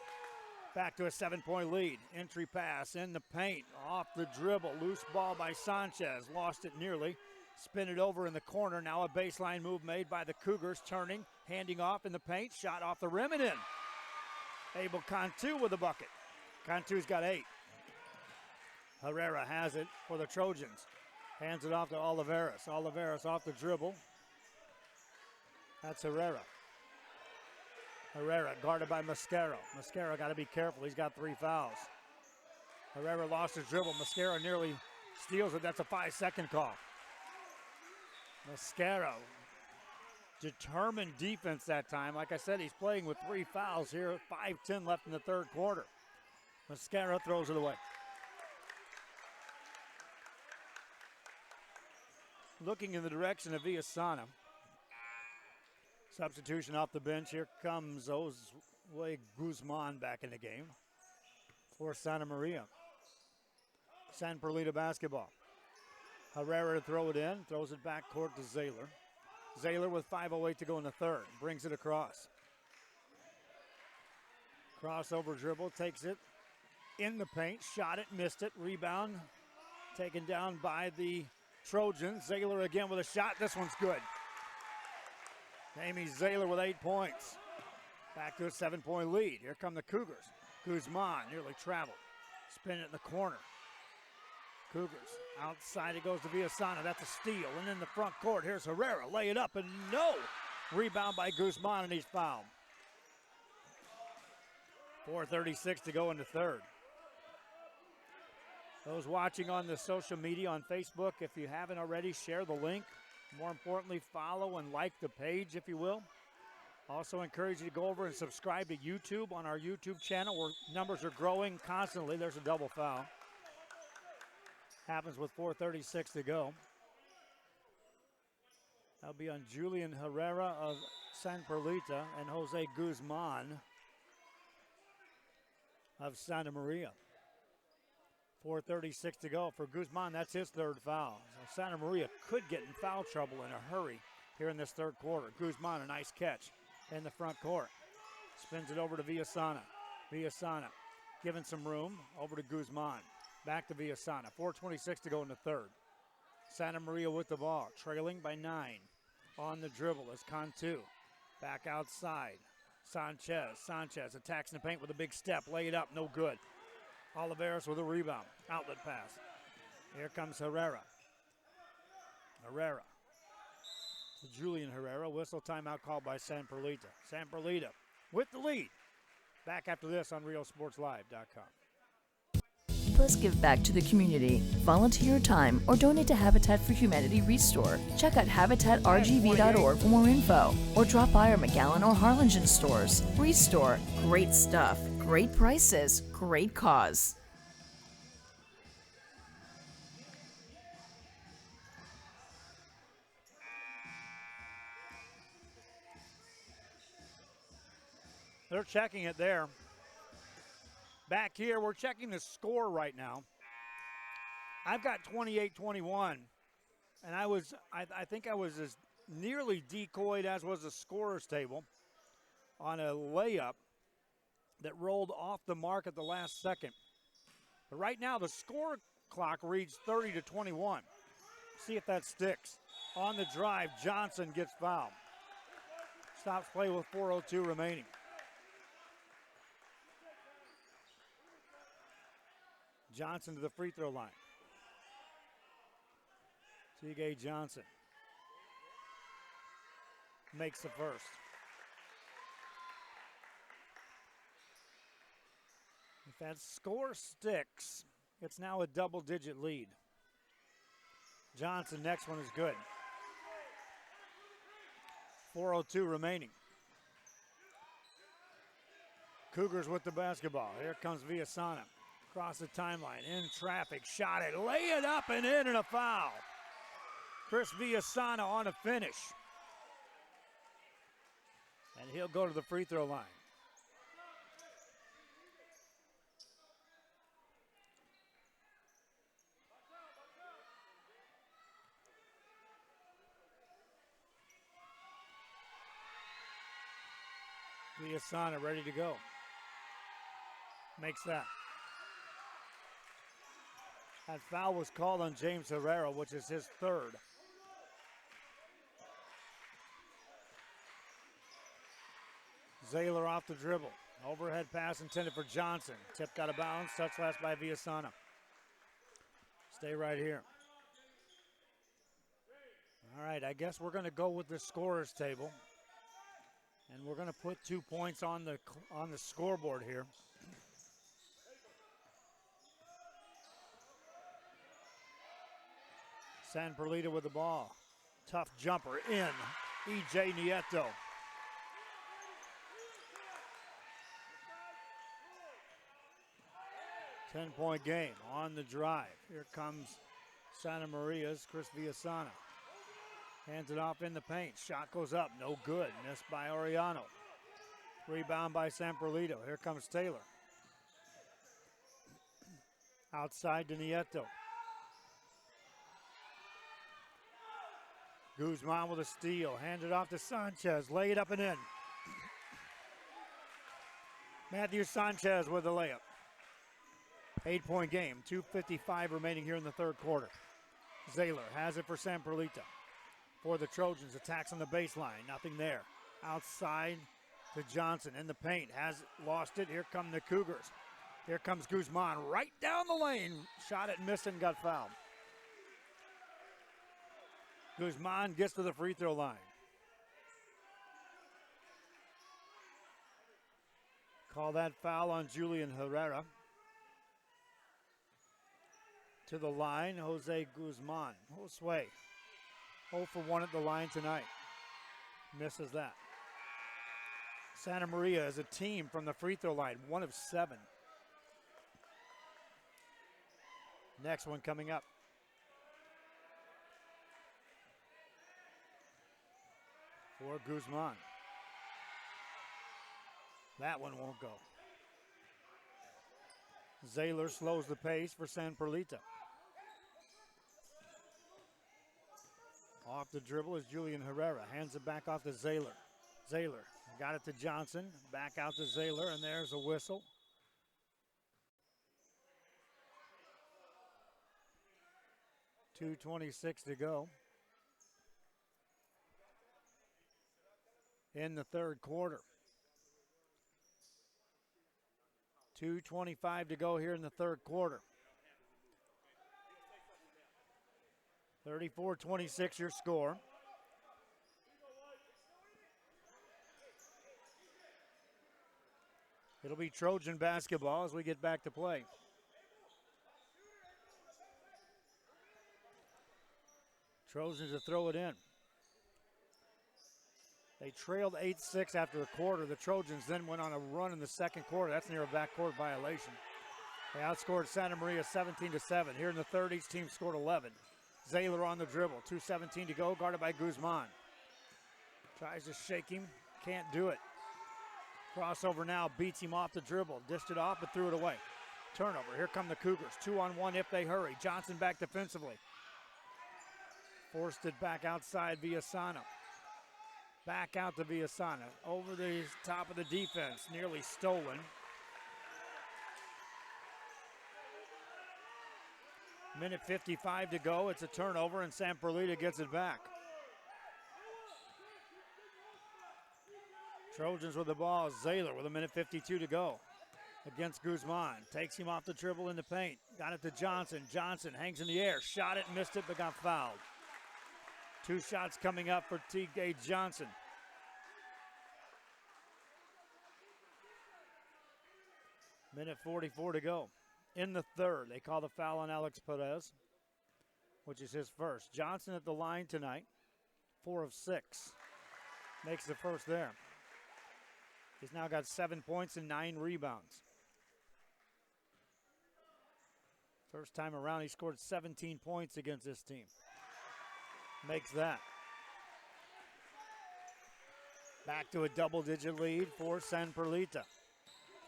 Back to a 7-point lead. Entry pass in the paint. Off the dribble. Loose ball by Sanchez. Lost it nearly. Spin it over in the corner. Now a baseline move made by the Cougars. Turning. Handing off in the paint. Shot off the rim and in. Abel Cantu with the bucket. Cantu's got 8. Herrera has it for the Trojans. Hands it off to Oliveras. Oliveras off the dribble. That's Herrera. Herrera guarded by Mascaro. Mascaro got to be careful. He's got 3 fouls. Herrera lost his dribble. Mascaro nearly steals it. That's a 5-second call. Mascaro. Determined defense that time. Like I said, he's playing with 3 fouls here. 5:10 left in the third quarter. Mascaro throws it away. Looking in the direction of Villasana. Substitution off the bench. Here comes Josue Guzman back in the game for Santa Maria. San Perlita basketball. Herrera to throw it in. Throws it back court to Zaylor. Zaylor with 5:08 to go in the third. Brings it across. Crossover dribble. Takes it in the paint. Shot it. Missed it. Rebound. Taken down by the Trojans. Zaylor again with a shot. This one's good. Amy Zaylor with 8 points. Back to a 7-point lead. Here come the Cougars. Guzman nearly traveled. Spin it in the corner. Cougars. Outside it goes to Villasana. That's a steal. And in the front court, here's Herrera. Lay it up and no. Rebound by Guzman and he's fouled. 4:36 to go in the third. Those watching on the social media on Facebook, if you haven't already, share the link. More importantly, follow and like the page, if you will. Also encourage you to go over and subscribe to YouTube on our YouTube channel where numbers are growing constantly. There's a double foul. Happens with 4:36 to go. That'll be on Julian Herrera of San Perlita and Jose Guzman of Santa Maria. 4:36 to go for Guzman. That's his third foul. So Santa Maria could get in foul trouble in a hurry here in this third quarter. Guzman, a nice catch in the front court. Spins it over to Villasana. Villasana giving some room over to Guzman. Back to Villasana. 4:26 to go in the third. Santa Maria with the ball, trailing by 9. On the dribble is Cantu. Back outside. Sanchez attacks in the paint with a big step. Lay it up, no good. Oliveras with a rebound. Outlet pass. Here comes Herrera. Herrera. To Julian Herrera. Whistle timeout called by San Perlita. San Perlita with the lead. Back after this on RealSportsLive.com. Let's give back to the community. Volunteer your time or donate to Habitat for Humanity Restore. Check out habitatrgv.org for more info or drop by our McAllen or Harlingen stores. Restore. Great stuff. Great prices. Great cause. They're checking it there. Back here, we're checking the score right now. I've got 28-21 And I think I was as nearly decoyed as was the scorer's table on a layup that rolled off the mark at the last second. But right now the score clock reads 30-21. See if that sticks. On the drive, Johnson gets fouled. Stops play with 4:02 remaining. Johnson to the free throw line. T.J. Johnson makes the first. If that score sticks, it's now a double-digit lead. Johnson, next one is good. 4:02 remaining. Cougars with the basketball. Here comes Villasana. Across the timeline, in traffic, shot it, lay it up and in, and a foul. Chris Villasana on a finish. And he'll go to the free throw line. Villasana ready to go. Makes that. That foul was called on James Herrera, which is his third. Zaylor off the dribble. Overhead pass intended for Johnson. Tipped out of bounds. Touch last by Villasana. Stay right here. All right, I guess we're going to go with the scorer's table. And we're going to put 2 points on the scoreboard here. San Perlita with the ball. Tough jumper in. E.J. Nieto. Ten-point game on the drive. Here comes Santa Maria's Chris Villasana. Hands it off in the paint. Shot goes up. No good. Missed by Oriano. Rebound by San Perlita. Here comes Taylor. Outside to Nieto. Guzman with a steal. Hand it off to Sanchez. Lay it up and in. Matthew Sanchez with the layup. 8-point game. 2:55 remaining here in the third quarter. Zaylor has it for San Perlita. For the Trojans, attacks on the baseline. Nothing there. Outside to Johnson in the paint. Has lost it. Here come the Cougars. Here comes Guzman right down the lane. Shot it, missed, and got fouled. Guzman gets to the free throw line. Call that foul on Julian Herrera. To the line, Jose Guzman. Josue, 0 for 1 at the line tonight. Misses that. Santa Maria is a team from the free throw line, 1 of 7. Next one coming up. For Guzman. That one won't go. Zaylor slows the pace for San Perlita. Off the dribble is Julian Herrera. Hands it back off to Zaylor. Zaylor got it to Johnson. Back out to Zaylor, and there's a whistle. .226 to go in the third quarter. 2:25 to go here in the third quarter. 34-26 your score. It'll be Trojan basketball as we get back to play. Trojans to throw it in. They trailed 8-6 after the quarter. The Trojans then went on a run in the second quarter. That's near a backcourt violation. They outscored Santa Maria 17-7. Here in the third, each team scored 11. Zaylor on the dribble. 2:17 to go, guarded by Guzman. Tries to shake him, can't do it. Crossover now, beats him off the dribble. Dished it off, but threw it away. Turnover, here come the Cougars. 2-on-1 if they hurry. Johnson back defensively. Forced it back outside Villasana. Back out to Villasana. Over the top of the defense. Nearly stolen. Minute 55 to go. It's a turnover, and San Perlita gets it back. Trojans with the ball. Zaylor with a minute 52 to go. Against Guzman. Takes him off the dribble in the paint. Got it to Johnson. Johnson hangs in the air. Shot it, missed it, but got fouled. 2 shots coming up for T.J. Johnson. Minute 44 to go. In the third, they call the foul on Alex Perez, which is his first. Johnson at the line tonight, 4 of 6. Makes the first there. He's now got 7 points and 9 rebounds. First time around, he scored 17 points against this team. Makes that. Back to a double-digit lead for San Perlita.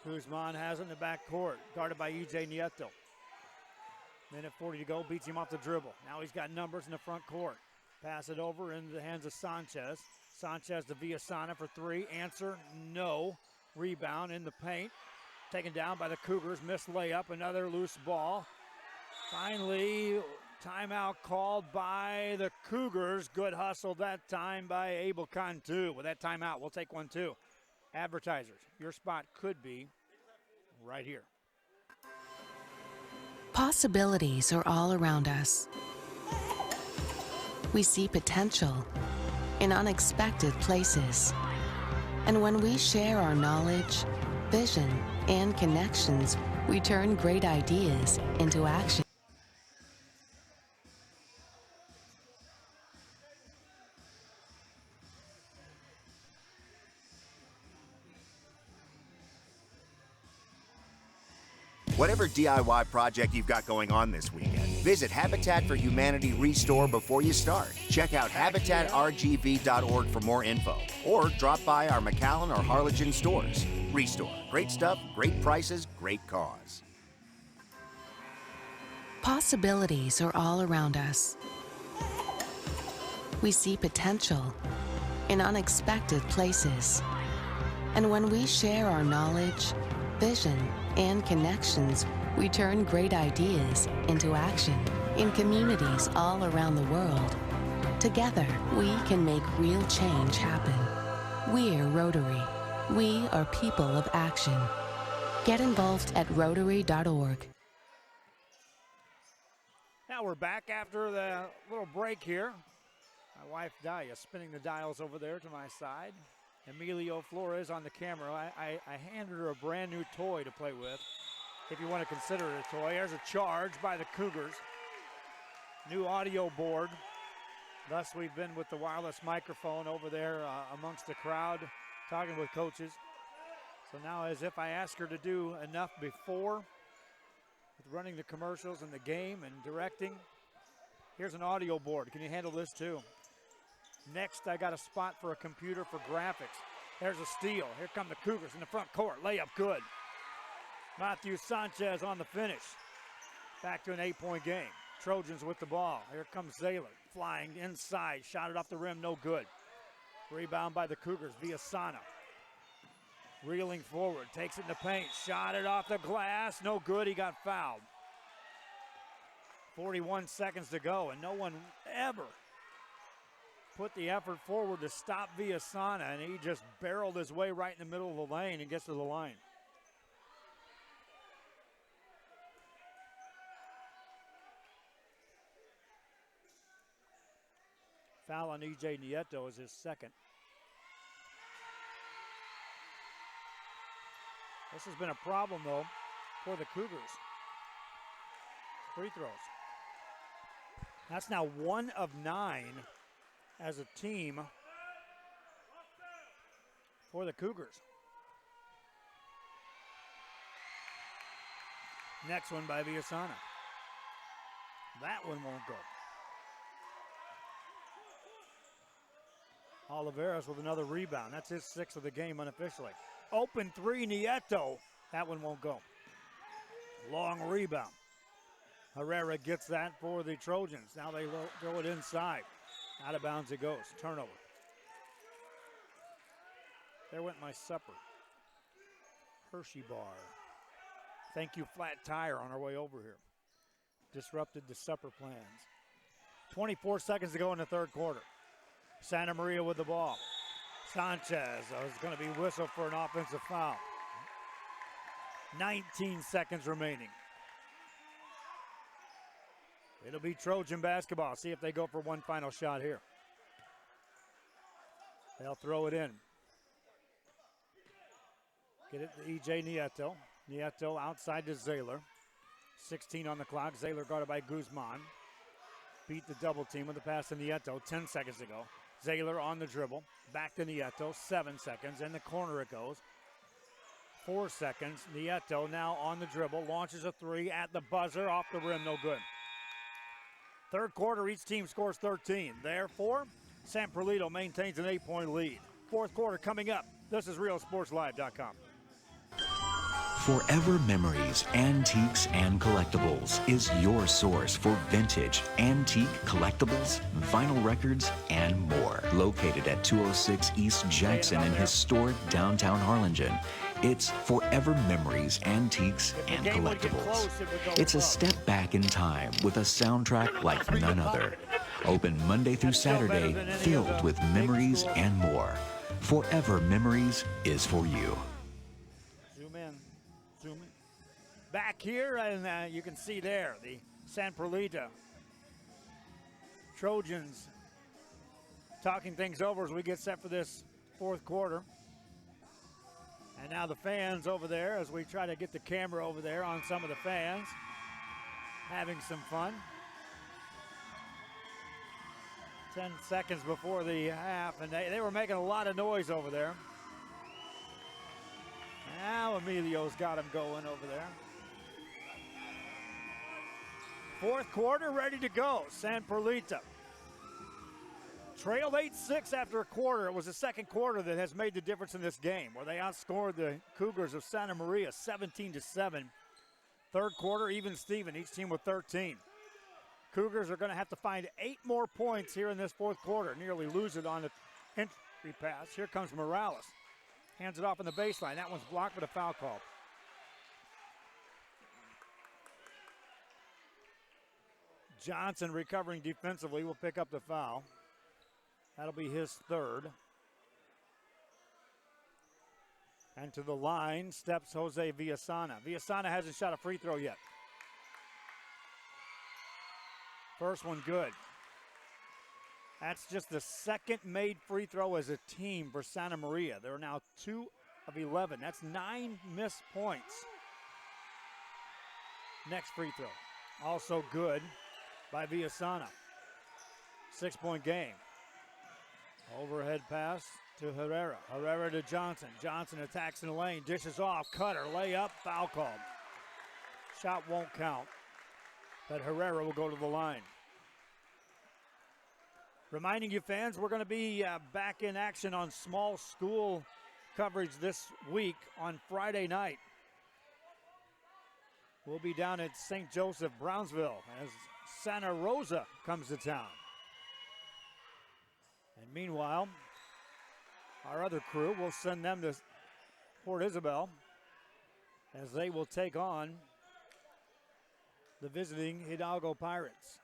Guzman has it in the back court, guarded by E.J. Nieto. Minute 40 to go, beats him off the dribble. Now he's got numbers in the front court. Pass it over into the hands of Sanchez. Sanchez to Villasana for 3. Answer, no. Rebound in the paint. Taken down by the Cougars. Missed layup, another loose ball. Finally, timeout called by the Cougars. Good hustle that time by Abel Cantu. With that timeout, we'll take one too. Advertisers, your spot could be right here. Possibilities are all around us. We see potential in unexpected places. And when we share our knowledge, vision, and connections, we turn great ideas into action. Whatever DIY project you've got going on this weekend, visit Habitat for Humanity Restore before you start. Check out habitatrgv.org for more info, or drop by our McAllen or Harlingen stores. Restore. Great stuff, great prices, great cause. Possibilities are all around us. We see potential in unexpected places. And when we share our knowledge, vision, and connections, we turn great ideas into action in communities all around the world. Together, we can make real change happen. We're Rotary. We are people of action. Get involved at Rotary.org. Now we're back after the little break here. My wife, Dahlia, spinning the dials over there to my side. Emilio Flores on the camera. I handed her a brand new toy to play with, if you want to consider it a toy. There's a charge by the Cougars. New audio board. Thus, we've been with the wireless microphone over there amongst the crowd, talking with coaches. So now, as if I asked her to do enough before, with running the commercials and the game and directing, here's an audio board. Can you handle this too? Next, I got a spot for a computer for graphics. There's a steal. Here come the Cougars in the front court. Layup good. Matthew Sanchez on the finish. Back to an 8-point game. Trojans with the ball. Here comes Zaylor. Flying inside. Shot it off the rim. No good. Rebound by the Cougars. Villasana. Reeling forward. Takes it in the paint. Shot it off the glass. No good. He got fouled. 41 seconds to go, and no one ever put the effort forward to stop Villasana, and he just barreled his way right in the middle of the lane and gets to the line. Foul on E.J. Nieto is his second. This has been a problem, though, for the Cougars. Free throws. That's now 1 of 9 as a team for the Cougars. Next one by Villasana. That one won't go. Oliveras with another rebound. That's his 6th of the game unofficially. Open 3, Nieto. That one won't go. Long rebound. Herrera gets that for the Trojans. Now they throw it inside. Out of bounds it goes. Turnover. There went my supper. Hershey bar. Thank you, Flat Tire, on our way over here. Disrupted the supper plans. 24 seconds to go in the third quarter. Santa Maria with the ball. Sanchez is going to be whistled for an offensive foul. 19 seconds remaining. It'll be Trojan basketball. See if they go for one final shot here. They'll throw it in. Get it to E.J. Nieto. Nieto outside to Zaylor. 16 on the clock. Zaylor guarded by Guzman. Beat the double team with a pass to Nieto 10 seconds ago. Zaylor on the dribble. Back to Nieto. 7 seconds. In the corner it goes. 4 seconds. Nieto now on the dribble. Launches a three at the buzzer. Off the rim. No good. Third quarter, each team scores 13. Therefore, San Perlita maintains an 8-point lead. Fourth quarter coming up. This is RealSportsLive.com. Forever Memories, Antiques, and Collectibles is your source for vintage, antique collectibles, vinyl records, and more. Located at 206 East Jackson in historic downtown Harlingen, it's Forever Memories, Antiques, and Collectibles. It's a step back in time with a soundtrack like none other. Open Monday through Saturday, filled with memories and more. Forever Memories is for you. Zoom in. Back here, and you can see there the San Perlita Trojans talking things over as we get set for this fourth quarter. And now the fans over there as we try to get the camera over there on some of the fans. Having some fun. 10 seconds before the half, and they were making a lot of noise over there. Now Emilio's got him going over there. Fourth quarter ready to go. San Perlita trailed 8-6 after a quarter. It was the second quarter that has made the difference in this game, where they outscored the Cougars of Santa Maria 17-7. Third quarter, even Steven, each team with 13. Cougars are going to have to find 8 more points here in this fourth quarter. Nearly lose it on the entry pass. Here comes Morales. Hands it off in the baseline. That one's blocked with a foul call. Johnson recovering defensively will pick up the foul. That'll be his third. And to the line steps Jose Villasana. Villasana hasn't shot a free throw yet. First one good. That's just the second made free throw as a team for Santa Maria. They're now 2 of 11. That's 9 missed points. Next free throw. Also good by Villasana. 6-point game. Overhead pass to Herrera. Herrera to Johnson. Johnson attacks in the lane. Dishes off. Cutter. Layup. Foul called. Shot won't count. But Herrera will go to the line. Reminding you fans, we're going to be back in action on small school coverage this week on Friday night. We'll be down at St. Joseph, Brownsville, as Santa Rosa comes to town. And meanwhile, our other crew will send them to Port Isabel as they will take on the visiting Hidalgo Pirates.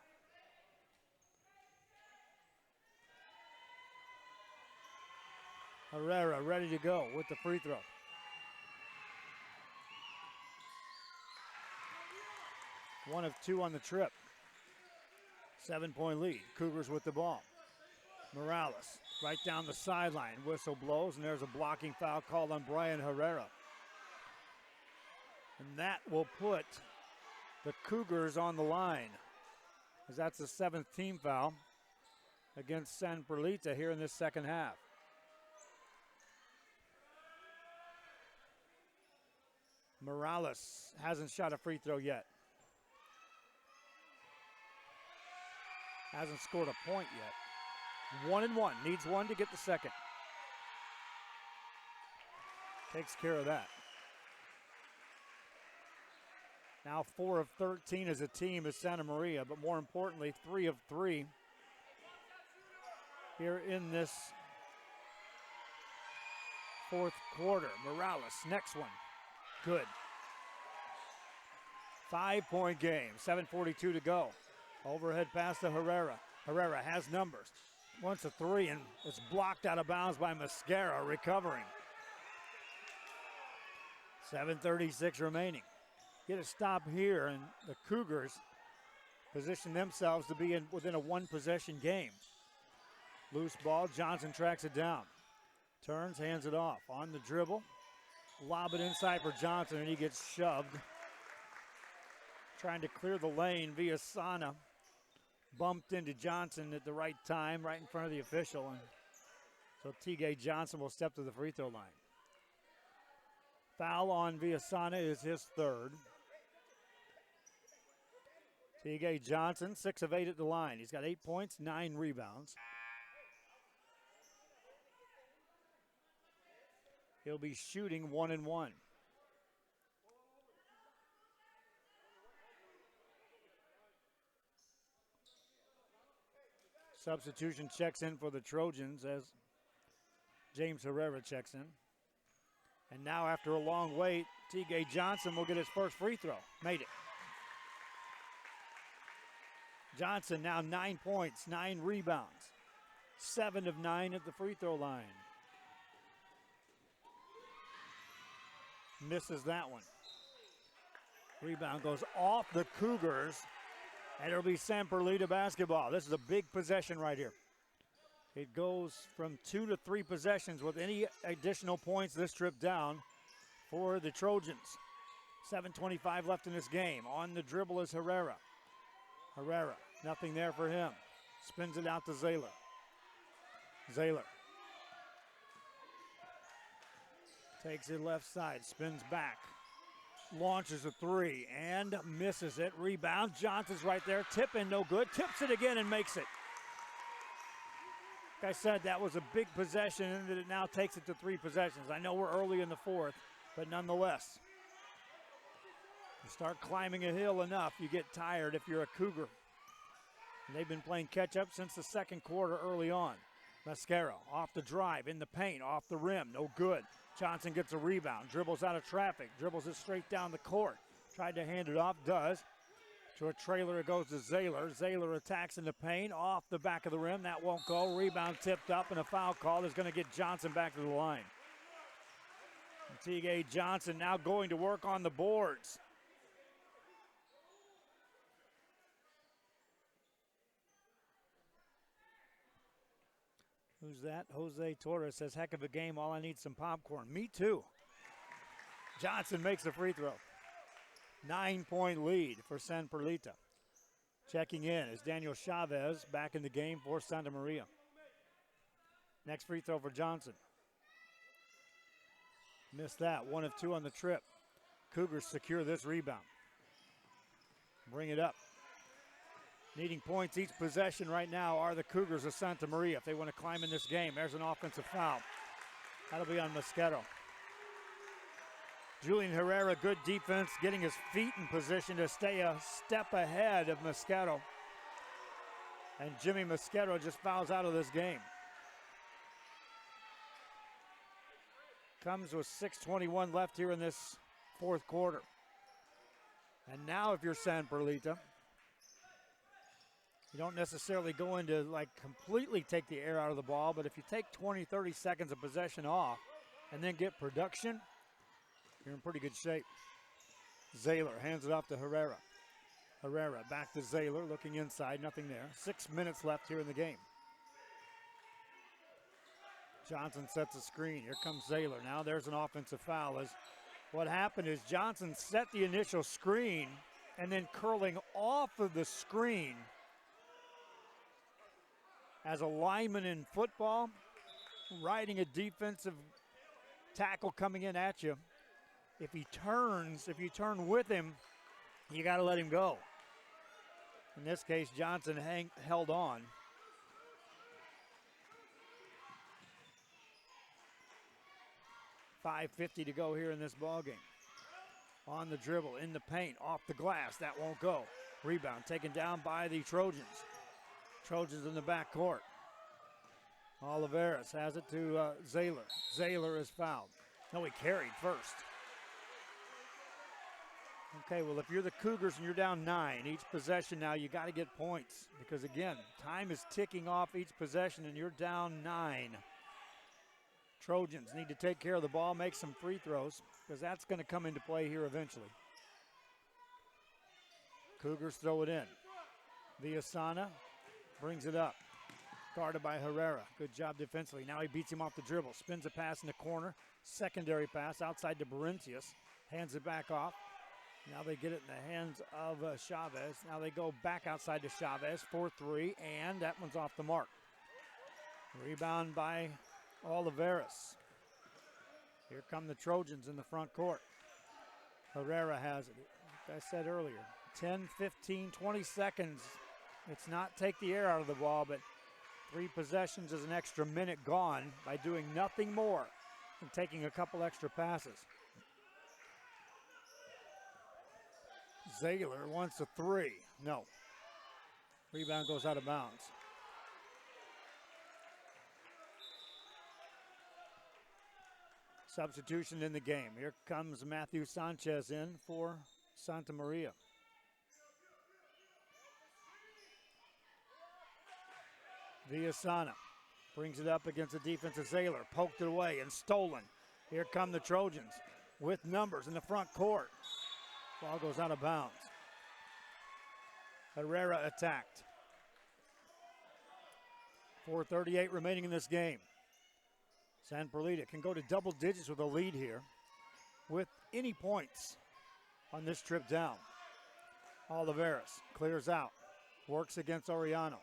Herrera ready to go with the free throw. One of 2 on the trip. 7-point lead. Cougars with the ball. Morales right down the sideline. Whistle blows, and there's a blocking foul called on Brian Herrera. And that will put the Cougars on the line, as that's the 7th team foul against San Perlita here in this second half. Morales hasn't shot a free throw yet. Hasn't scored a point yet. 1-1. Needs one to get the second. Takes care of that. Now 4 of 13 as a team is Santa Maria, but more importantly, 3 of 3 here in this fourth quarter. Morales, next one. Good. 5-point game, 7:42 to go. Overhead pass to Herrera. Herrera has numbers. Wants a three, and it's blocked out of bounds by Mascara, recovering. 7:36 remaining. Get a stop here, and the Cougars position themselves to be within a one-possession game. Loose ball, Johnson tracks it down. Turns, hands it off. On the dribble, lob it inside for Johnson, and he gets shoved. Trying to clear the lane via Sana. Bumped into Johnson at the right time, right in front of the official. And so T.J. Johnson will step to the free throw line. Foul on Villasana is his third. T.J. Johnson, 6 of 8 at the line. He's got 8 points, 9 rebounds. He'll be shooting 1-1. Substitution checks in for the Trojans as James Herrera checks in. And now after a long wait, T.J. Johnson will get his first free throw. Made it. Johnson now 9 points, 9 rebounds. 7 of 9 at the free throw line. Misses that one. Rebound goes off the Cougars, and it'll be San Perlita basketball. This is a big possession right here. It goes from 2 to 3 possessions with any additional points this trip down for the Trojans. 7:25 left in this game. On the dribble is Herrera. Herrera, nothing there for him. Spins it out to Zaylor. Zaylor takes it left side, spins back, launches a three, and misses it. Rebound, Johnson's right there. Tip in, no good. Tips it again and makes it. Like I said, that was a big possession, and it now takes it to 3 possessions. I know we're early in the fourth, but nonetheless. You start climbing a hill enough, you get tired if you're a Cougar. And they've been playing catch-up since the second quarter early on. Mascaro off the drive, in the paint, off the rim, no good. Johnson gets a rebound, dribbles out of traffic, dribbles it straight down the court. Tried to hand it off, does. To a trailer, it goes to Zaylor. Zaylor attacks in the paint, off the back of the rim. That won't go. Rebound tipped up, and a foul call is going to get Johnson back to the line. And T.J. Johnson now going to work on the boards. Who's that? Jose Torres says, heck of a game. All I need some popcorn. Me too. Johnson makes the free throw. 9-point lead for San Perlita. Checking in is Daniel Chavez back in the game for Santa Maria. Next free throw for Johnson. Missed that. 1 of 2 on the trip. Cougars secure this rebound. Bring it up. Needing points each possession right now are the Cougars of Santa Maria if they want to climb in this game. There's an offensive foul. That'll be on Mosquero. Julian Herrera, good defense, getting his feet in position to stay a step ahead of Mosquero. And Jimmy Mosquero just fouls out of this game. Comes with 6:21 left here in this fourth quarter. And now if you're San Perlita, you don't necessarily go into like completely take the air out of the ball, but if you take 20, 30 seconds of possession off and then get production, you're in pretty good shape. Zaylor hands it off to Herrera. Herrera back to Zaylor, looking inside, nothing there. 6 minutes left here in the game. Johnson sets a screen. Here comes Zaylor. Now there's an offensive foul. As what happened is Johnson set the initial screen and then curling off of the screen. As a lineman in football, riding a defensive tackle coming in at you, if you turn with him, you got to let him go. In this case, Johnson held on. .550 to go here in this ballgame. On the dribble, in the paint, off the glass. That won't go. Rebound taken down by the Trojans. Trojans in the backcourt. Oliveras has it to Zaylor. Zaylor is fouled. No, he carried first. Okay, well, if you're the Cougars and you're down 9, each possession now, you got to get points because, again, time is ticking off each possession and you're down 9. Trojans need to take care of the ball, make some free throws because that's going to come into play here eventually. Cougars throw it in. Villasana brings it up. Guarded by Herrera. Good job defensively. Now he beats him off the dribble. Spins a pass in the corner. Secondary pass outside to Berentius. Hands it back off. Now they get it in the hands of Chavez. Now they go back outside to Chavez for 3, and that one's off the mark. Rebound by Oliveras. Here come the Trojans in the front court. Herrera has it. Like I said earlier, 10, 15, 20 seconds. It's not take the air out of the ball, but 3 possessions is an extra minute gone by doing nothing more than taking a couple extra passes. Zaylor wants a 3. No. Rebound goes out of bounds. Substitution in the game. Here comes Matthew Sanchez in for Santa Maria. Villasana brings it up against the defense of Zaylor. Poked it away and stolen. Here come the Trojans with numbers in the front court. Ball goes out of bounds. Herrera attacked. 4:38 remaining in this game. San Perlita can go to double digits with a lead here with any points on this trip down. Oliveras clears out. Works against Oriano.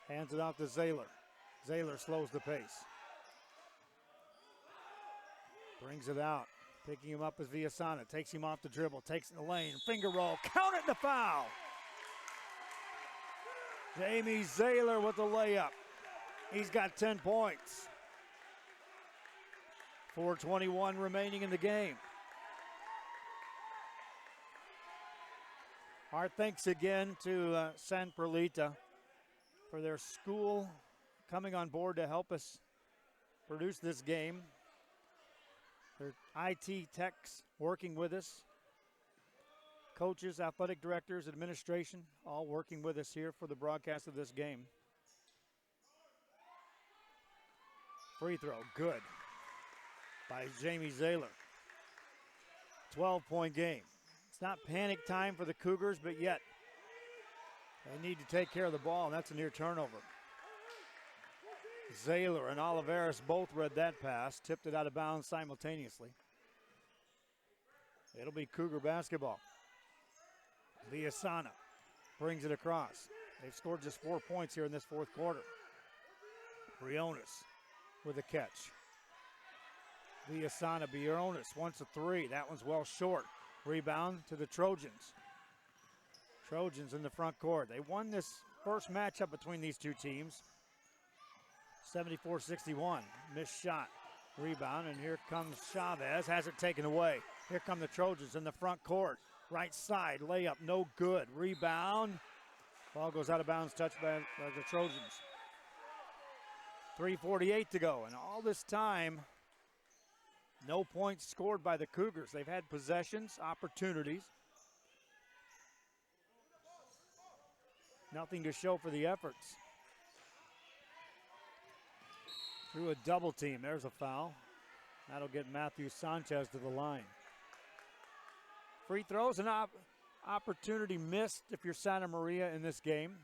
Hands it off to Zaylor. Zaylor slows the pace. Brings it out. Picking him up is Villasana. Takes him off the dribble. Takes it in the lane. Finger roll. Count it, the foul. Jamie Zaylor with the layup. He's got 10 points. 4:21 remaining in the game. Our thanks again to San Perlita for their school coming on board to help us produce this game. Their IT techs working with us. Coaches, athletic directors, administration, all working with us here for the broadcast of this game. Free throw, good, by Jamie Zaylor. 12-point game. It's not panic time for the Cougars, but yet they need to take care of the ball, and that's a near turnover. Zaylor and Oliveras both read that pass, tipped it out of bounds simultaneously. It'll be Cougar basketball. Villasana brings it across. They've scored just 4 points here in this fourth quarter. Briones with a catch. Villasana, Briones wants a 3. That one's well short. Rebound to the Trojans. Trojans in the front court. They won this first matchup between these two teams. 74-61. Missed shot. Rebound, and here comes Chavez. Has it taken away. Here come the Trojans in the front court. Right side, layup, no good. Rebound. Ball goes out of bounds, touched by the Trojans. 3:48 to go, and all this time, no points scored by the Cougars. They've had possessions, opportunities. Nothing to show for the efforts. Through a double team, there's a foul. That'll get Matthew Sanchez to the line. Free throws, an opportunity missed if you're Santa Maria in this game.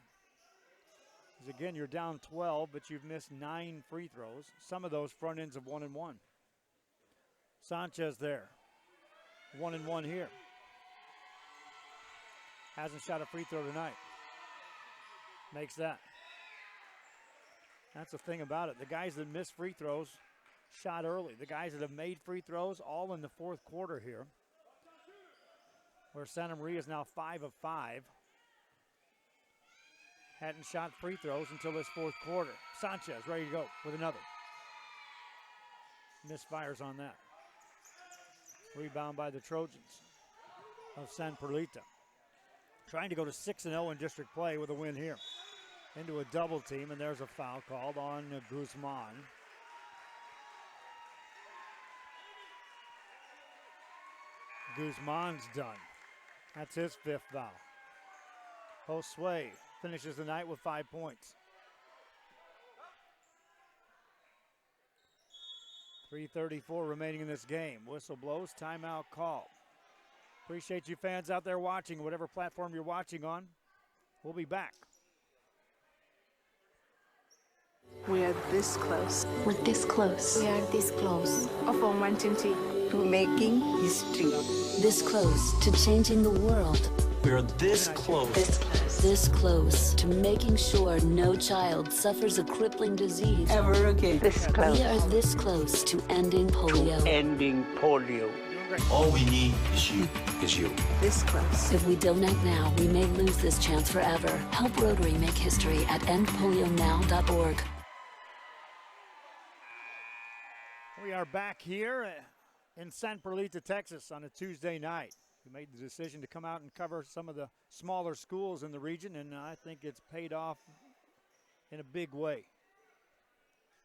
Because again, you're down 12, but you've missed 9 free throws. Some of those front ends of 1-and-1. Sanchez there. 1-and-1 here. Hasn't shot a free throw tonight. Makes that. That's the thing about it. The guys that miss free throws shot early. The guys that have made free throws all in the fourth quarter here. Where Santa Maria is now 5 of 5. Hadn't shot free throws until this fourth quarter. Sanchez ready to go with another. Misfires on that. Rebound by the Trojans of San Perlita. Trying to go to 6-0 in district play with a win here. into a double team, and there's a foul called on Guzman. Guzman's done. That's his 5th foul. Josue finishes the night with 5 points. 3:34 remaining in this game. Whistle blows, timeout called. Appreciate you fans out there watching, whatever platform you're watching on. We'll be back. We are this close. We're this close. We are this close of wanting to making history. This close to changing the world. We are this close. This close to making sure no child suffers a crippling disease Ever again. This close. We are this close to ending polio. Ending polio. All we need is you. This close. If we don't act now, we may lose this chance forever. Help Rotary make history at endpolionow.org. We are back here in San Perlita, Texas on a Tuesday night. We made the decision to come out and cover some of the smaller schools in the region, and I think it's paid off in a big way.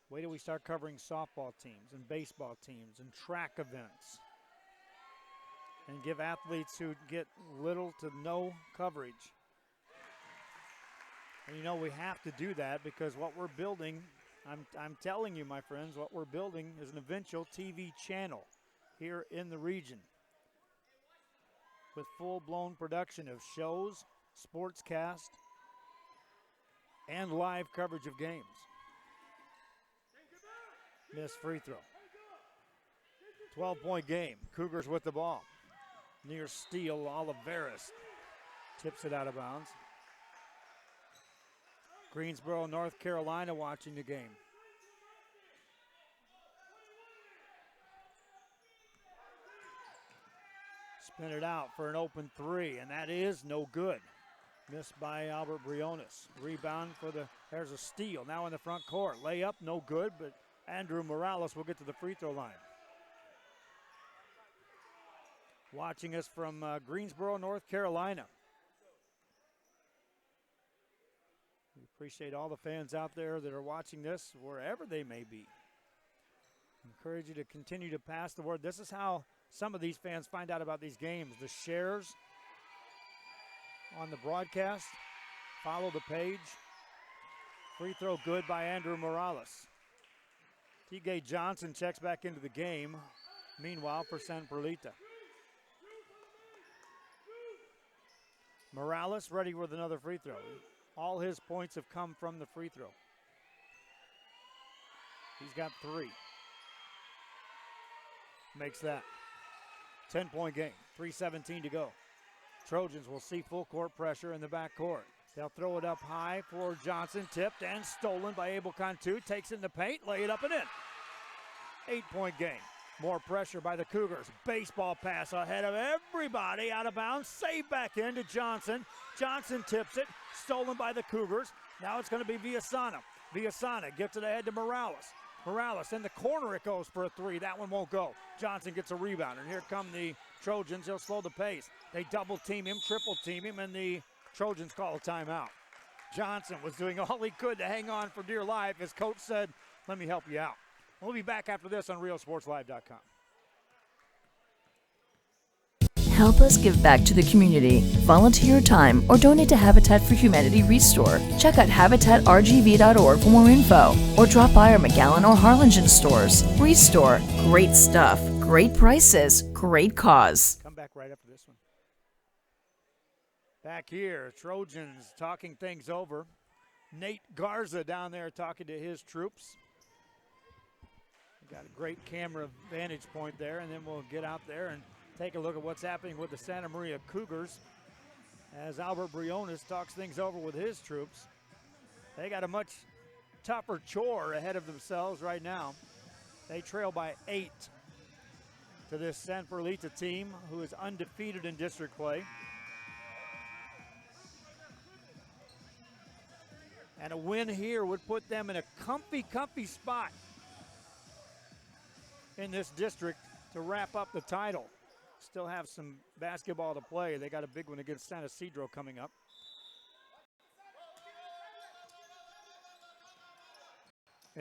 Wait till we start covering softball teams and baseball teams and track events and give athletes who get little to no coverage. And you know, we have to do that because what we're building, I'm telling you, my friends, what we're building is an eventual TV channel here in the region with full-blown production of shows, sportscast, and live coverage of games. Missed free throw. 12-point game. Cougars with the ball. Near steal, Oliveris tips it out of bounds. Greensboro, North Carolina watching the game. Spin it out for an open 3, and that is no good. Missed by Albert Briones. Rebound there's a steal now in the front court. Layup, no good, but Andrew Morales will get to the free throw line. Watching us from Greensboro, North Carolina. We appreciate all the fans out there that are watching this, wherever they may be. Encourage you to continue to pass the word. This is how some of these fans find out about these games. The shares on the broadcast. Follow the page. Free throw good by Andrew Morales. T.J. Johnson checks back into the game. Meanwhile, for San Perlita. Morales ready with another free throw. All his points have come from the free throw. He's got 3. Makes that 10-point game. 3:17 to go. Trojans will see full court pressure in the backcourt. They'll throw it up high for Johnson. Tipped and stolen by Abel Cantu. Takes it in the paint. Lay it up and in. 8-point game. More pressure by the Cougars. Baseball pass ahead of everybody. Out of bounds. Save back into Johnson. Johnson tips it. Stolen by the Cougars. Now it's going to be Villasana. Villasana gets it ahead to Morales. Morales in the corner. It goes for a 3. That one won't go. Johnson gets a rebound. And here come the Trojans. They'll slow the pace. They double team him, triple team him, and the Trojans call a timeout. Johnson was doing all he could to hang on for dear life. His coach said, let me help you out. We'll be back after this on RealSportsLive.com. Help us give back to the community. Volunteer your time or donate to Habitat for Humanity Restore. Check out habitatrgv.org for more info or drop by our McAllen or Harlingen stores. Restore. Great stuff. Great prices. Great cause. Come back right after this one. Back here, Trojans talking things over. Nate Garza down there talking to his troops. Got a great camera vantage point there, and then we'll get out there and take a look at what's happening with the Santa Maria Cougars as Albert Briones talks things over with his troops. They got a much tougher chore ahead of themselves right now. They trail by 8 to this San Perlita team who is undefeated in district play. And a win here would put them in a comfy spot in this district to wrap up the title. Still have some basketball to play. They got a big one against San Isidro coming up.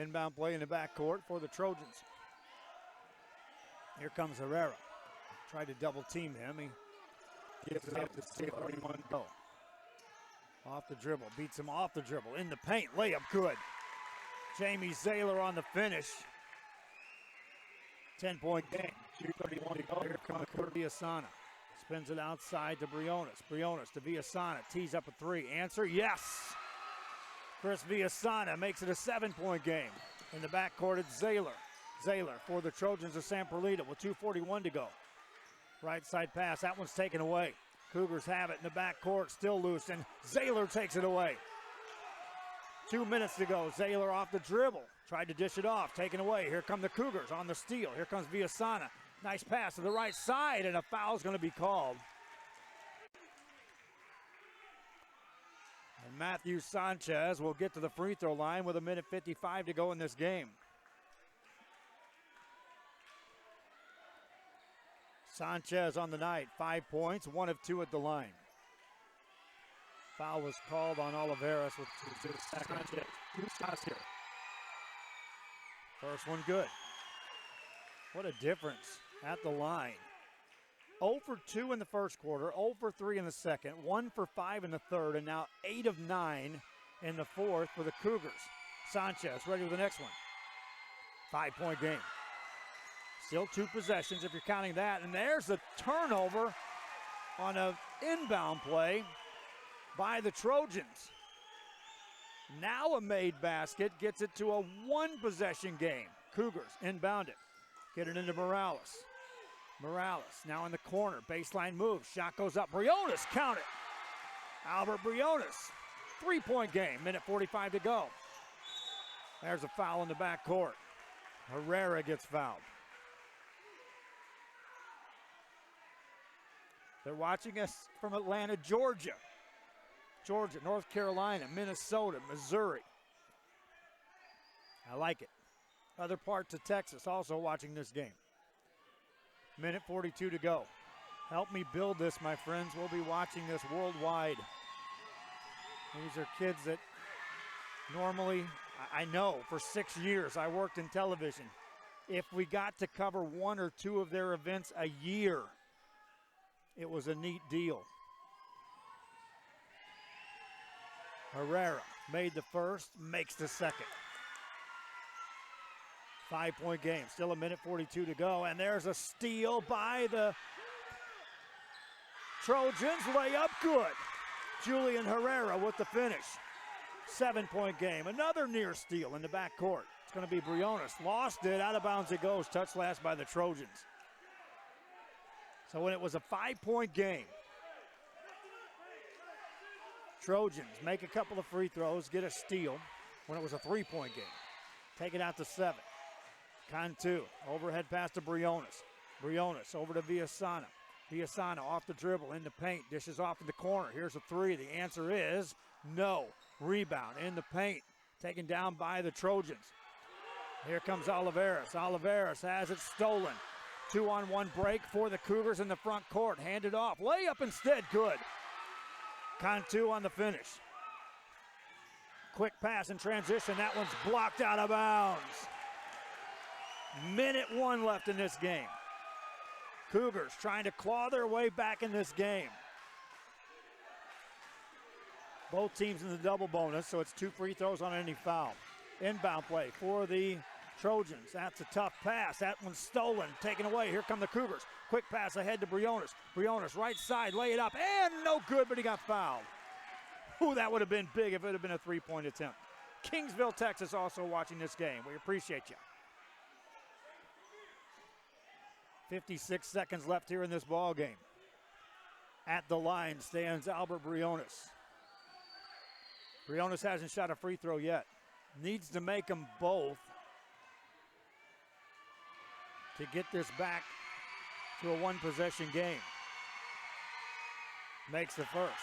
Inbound play in the backcourt for the Trojans. Here comes Herrera. Tried to double team him. He gives it up to Sailor. 31 to go. Off the dribble. Beats him off the dribble. In the paint. Layup good. Jamie Sailor on the finish. 10-point game. 2:31 to go. Here comes Viasana. Spins it outside to Briones. Briones to Viasana. Tees up a three. Answer, yes. Chris Viasana makes it a 7-point game. In the backcourt, it's Zaylor. Zaylor for the Trojans of San Perlita with 2:41 to go. Right side pass. That one's taken away. Cougars have it in the backcourt. Still loose, and Zaylor takes it away. 2 minutes to go. Zaylor off the dribble. Tried to dish it off. Taken away. Here come the Cougars on the steal. Here comes Viasana. Nice pass to the right side, and a foul's going to be called. And Matthew Sanchez will get to the free throw line with 1:55 to go in this game. Sanchez on the night, 5 points, 1 of 2 at the line. Foul was called on Oliveras with 2 seconds. 2 shots here. First one good. What a difference at the line. 0 for 2 in the first quarter, 0 for 3 in the second, 1 for 5 in the third, and now 8 of 9 in the fourth for the Cougars. Sanchez ready with the next one. 5-point game. Still 2 possessions if you're counting that. And there's a turnover on an inbound play by the Trojans. Now a made basket gets it to a 1-possession game. Cougars inbound it. Get it into Morales. Morales now in the corner. Baseline move. Shot goes up. Briones, count it. Albert Briones. 3-point game. 1:45 to go. There's a foul in the backcourt. Herrera gets fouled. They're watching us from Atlanta, Georgia. Georgia, North Carolina, Minnesota, Missouri. I like it. Other parts of Texas also watching this game. 1:42 to go. Help me build this, my friends. We'll be watching this worldwide. These are kids that normally, I know for 6 years I worked in television. If we got to cover 1 or 2 of their events a year, it was a neat deal. Herrera made the first, makes the second. 5-point game, still 1:42 to go, and there's a steal by the Trojans. Layup good. Julian Herrera with the finish. 7-point game, another near steal in the backcourt. It's going to be Briones. Lost it, out of bounds it goes. Touched last by the Trojans. So when it was a 5-point game, Trojans make a couple of free throws, get a steal. When it was a 3-point game, take it out to 7. Cantu, overhead pass to Briones. Briones over to Viasana. Viasana off the dribble, in the paint, dishes off in the corner. Here's a 3. The answer is no. Rebound in the paint, taken down by the Trojans. Here comes Oliveras. Oliveras has it stolen. 2-on-1 break for the Cougars in the front court. Handed off. Layup instead. Good. Cantu on the finish. Quick pass in transition. That one's blocked out of bounds. 1:01 left in this game. Cougars trying to claw their way back in this game. Both teams in the double bonus, so it's 2 free throws on any foul. Inbound play for the Trojans. That's a tough pass. That one's stolen, taken away. Here come the Cougars. Quick pass ahead to Briones. Briones, right side, lay it up, and no good, but he got fouled. Ooh, that would have been big if it had been a 3-point attempt. Kingsville, Texas, also watching this game. We appreciate you. 56 seconds left here in this ball game. At the line stands Albert Briones. Briones hasn't shot a free throw yet. Needs to make them both to get this back to a 1-possession game. Makes the first.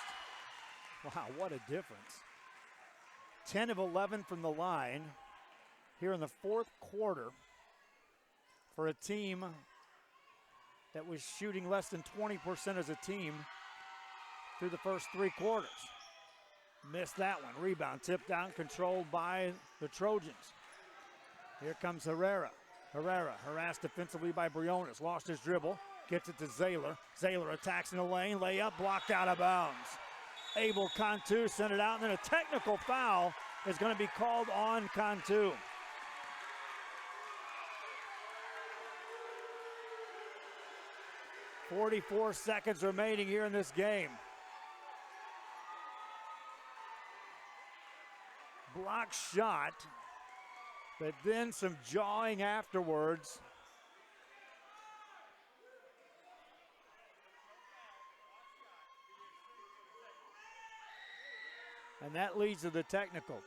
Wow, what a difference. 10 of 11 from the line here in the fourth quarter for a team that was shooting less than 20% as a team through the first 3 quarters. Missed that one. Rebound tipped out, controlled by the Trojans. Here comes Herrera. Herrera harassed defensively by Briones. Lost his dribble. Gets it to Zaylor. Zaylor attacks in the lane. Layup blocked out of bounds. Abel Cantu sent it out, and then a technical foul is going to be called on Cantu. .44 seconds remaining here in this game. Block shot, but then some jawing afterwards. And that leads to the technical.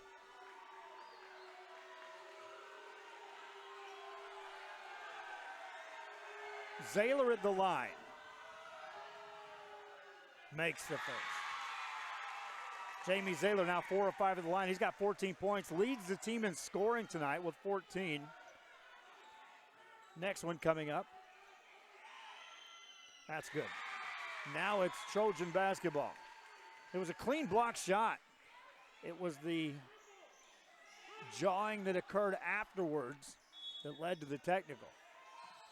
Zaylor at the line. Makes the first. Jamie Zaylor now 4 of 5 at the line. He's got 14 points. Leads the team in scoring tonight with 14. Next one coming up. That's good. Now it's Trojan basketball. It was a clean block shot. It was the jawing that occurred afterwards that led to the technical.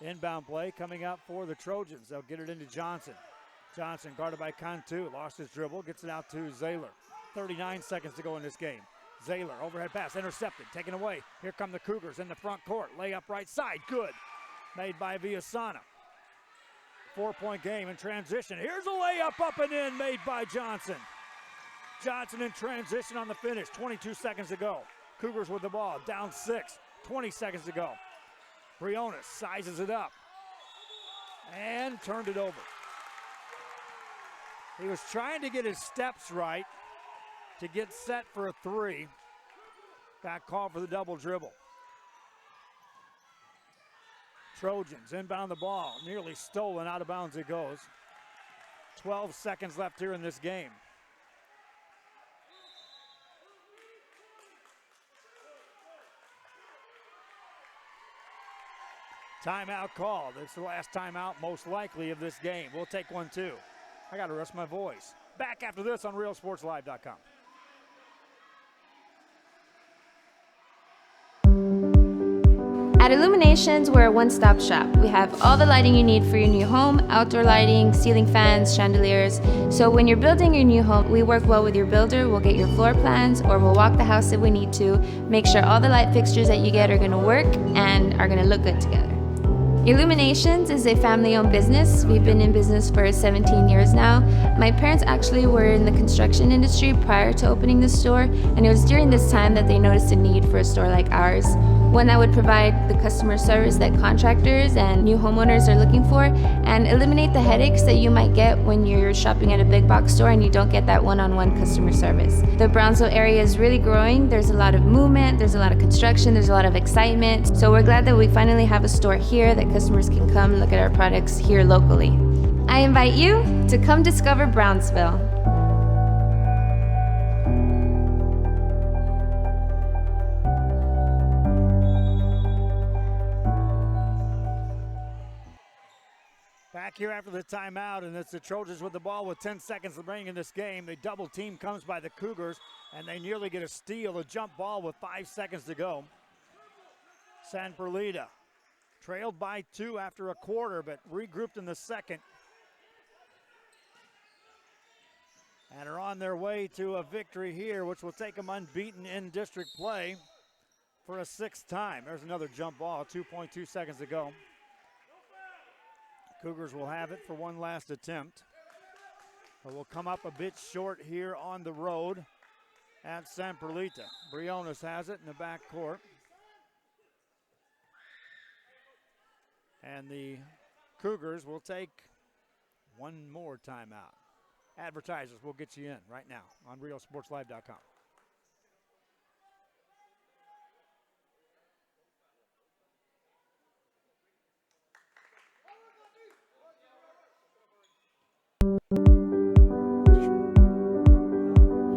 Inbound play coming up for the Trojans. They'll get it into Johnson. Johnson guarded by Cantu. Lost his dribble. Gets it out to Zaylor. 39 seconds to go in this game. Zaylor, overhead pass, intercepted, taken away. Here come the Cougars in the front court. Layup right side, good. Made by Villasana. 4-point game in transition. Here's a layup up and in made by Johnson. Johnson in transition on the finish. 22 seconds to go. Cougars with the ball, down 6. 20 seconds to go. Briones sizes it up and turned it over. He was trying to get his steps right to get set for a 3. Got called for the double dribble. Trojans inbound the ball. Nearly stolen, out of bounds it goes. 12 seconds left here in this game. Timeout called. It's the last timeout most likely of this game. We'll take one too. I got to rest my voice. Back after this on RealSportsLive.com. At Illuminations, we're a one-stop shop. We have all the lighting you need for your new home, outdoor lighting, ceiling fans, chandeliers. So when you're building your new home, we work well with your builder. We'll get your floor plans, or we'll walk the house if we need to, make sure all the light fixtures that you get are gonna work and are gonna look good together. Illuminations is a family-owned business. We've been in business for 17 years now. My parents actually were in the construction industry prior to opening the store, and it was during this time that they noticed a need for a store like ours. One that would provide the customer service that contractors and new homeowners are looking for, and eliminate the headaches that you might get when you're shopping at a big box store and you don't get that one-on-one customer service. The Brownsville area is really growing. There's a lot of movement, there's a lot of construction, there's a lot of excitement. So we're glad that we finally have a store here that customers can come and look at our products here locally. I invite you to come discover Brownsville. Back here after the timeout, and it's the Trojans with the ball with 10 seconds remaining in this game. The double team comes by the Cougars, and they nearly get a steal, a jump ball with 5 seconds to go. San Perlita trailed by 2 after a quarter, but regrouped in the second. And are on their way to a victory here, which will take them unbeaten in district play for a 6th time. There's another jump ball, 2.2 seconds to go. Cougars will have it for one last attempt. But will come up a bit short here on the road at San Perlita. Briones has it in the back court. And the Cougars will take one more timeout. Advertisers will get you in right now on RealSportsLive.com.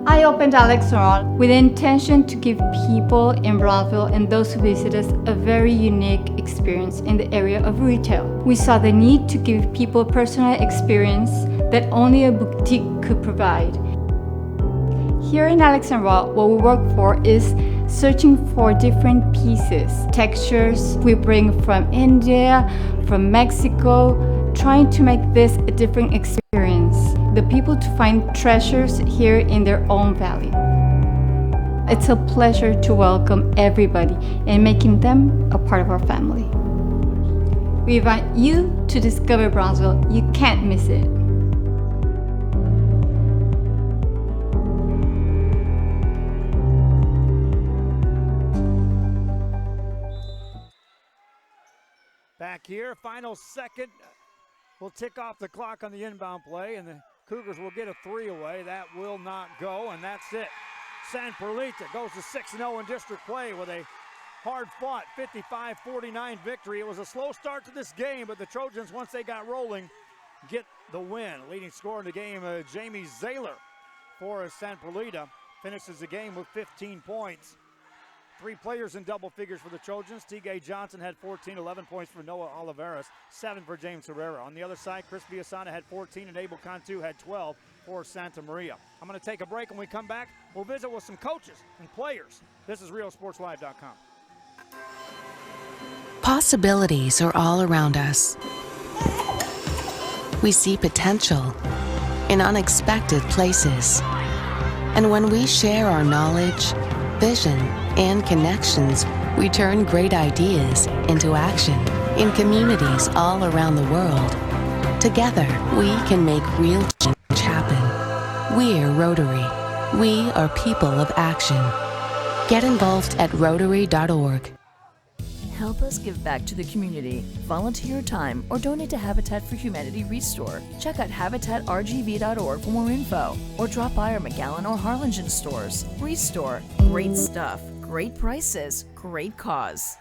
I opened Alex Roll with the intention to give people in Brownsville and those who visit us a very unique experience in the area of retail. We saw the need to give people a personal experience that only a boutique could provide. Here in Alex Roll, what we work for is searching for different pieces, textures we bring from India, from Mexico, trying to make this a different experience. The people to find treasures here in their own valley. It's a pleasure to welcome everybody and making them a part of our family. We invite you to discover Brownsville. You can't miss it. Back here, final second. We'll tick off the clock on the inbound play, and the Cougars will get a 3 away. That will not go, and that's it. San Perlita goes to 6-0 in district play with a hard-fought 55-49 victory. It was a slow start to this game, but the Trojans, once they got rolling, get the win. Leading scorer in the game, Jamie Zahler for San Perlita, finishes the game with 15 points. 3 players in double figures for the Trojans. T.J. Johnson had 14, 11 points for Noah Oliveras, 7 for James Herrera. On the other side, Chris Villasana had 14 and Abel Cantu had 12 for Santa Maria. I'm going to take a break. When we come back, we'll visit with some coaches and players. This is RealSportsLive.com. Possibilities are all around us. We see potential in unexpected places. And when we share our knowledge, vision, and connections, we turn great ideas into action in communities all around the world. Together, we can make real change happen. We're Rotary. We are people of action. Get involved at Rotary.org. Help us give back to the community. Volunteer your time or donate to Habitat for Humanity Restore. Check out habitatrgv.org for more info or drop by our McAllen or Harlingen stores. Restore. Great stuff. Great prices. Great cause.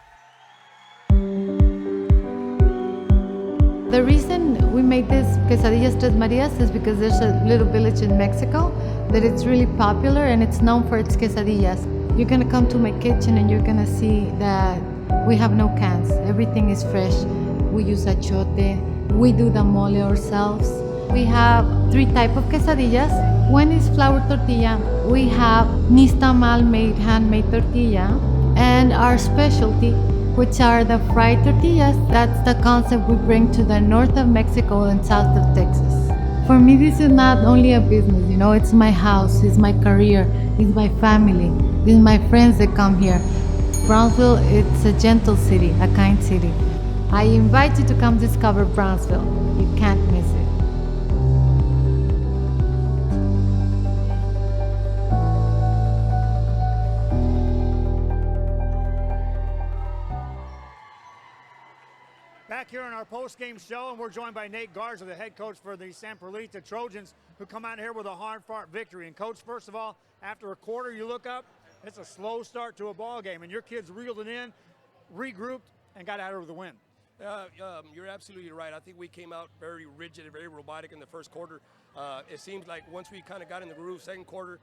The reason we made this quesadillas Tres Marias is because there's a little village in Mexico that it's really popular and it's known for its quesadillas. You're gonna come to my kitchen and you're gonna see that we have no cans. Everything is fresh. We use achote. We do the mole ourselves. We have 3 types of quesadillas. One is flour tortilla. We have nistamal made handmade tortilla. And our specialty, which are the fried tortillas. That's the concept we bring to the north of Mexico and south of Texas. For me, this is not only a business, it's my house, it's my career, it's my family, it's my friends that come here. Brownsville, it's a gentle city, a kind city. I invite you to come discover Brownsville. You can't miss it. Back here on our post-game show, and we're joined by Nate Garza, the head coach for the San Perlita Trojans, who come out here with a hard-fought victory. And Coach, first of all, after a quarter, you look up, it's a slow start to a ball game, and your kids reeled it in, regrouped, and got out of the win. You're absolutely right. I think we came out very rigid and very robotic in the first quarter. It seems like once we kind of got in the groove, second quarter,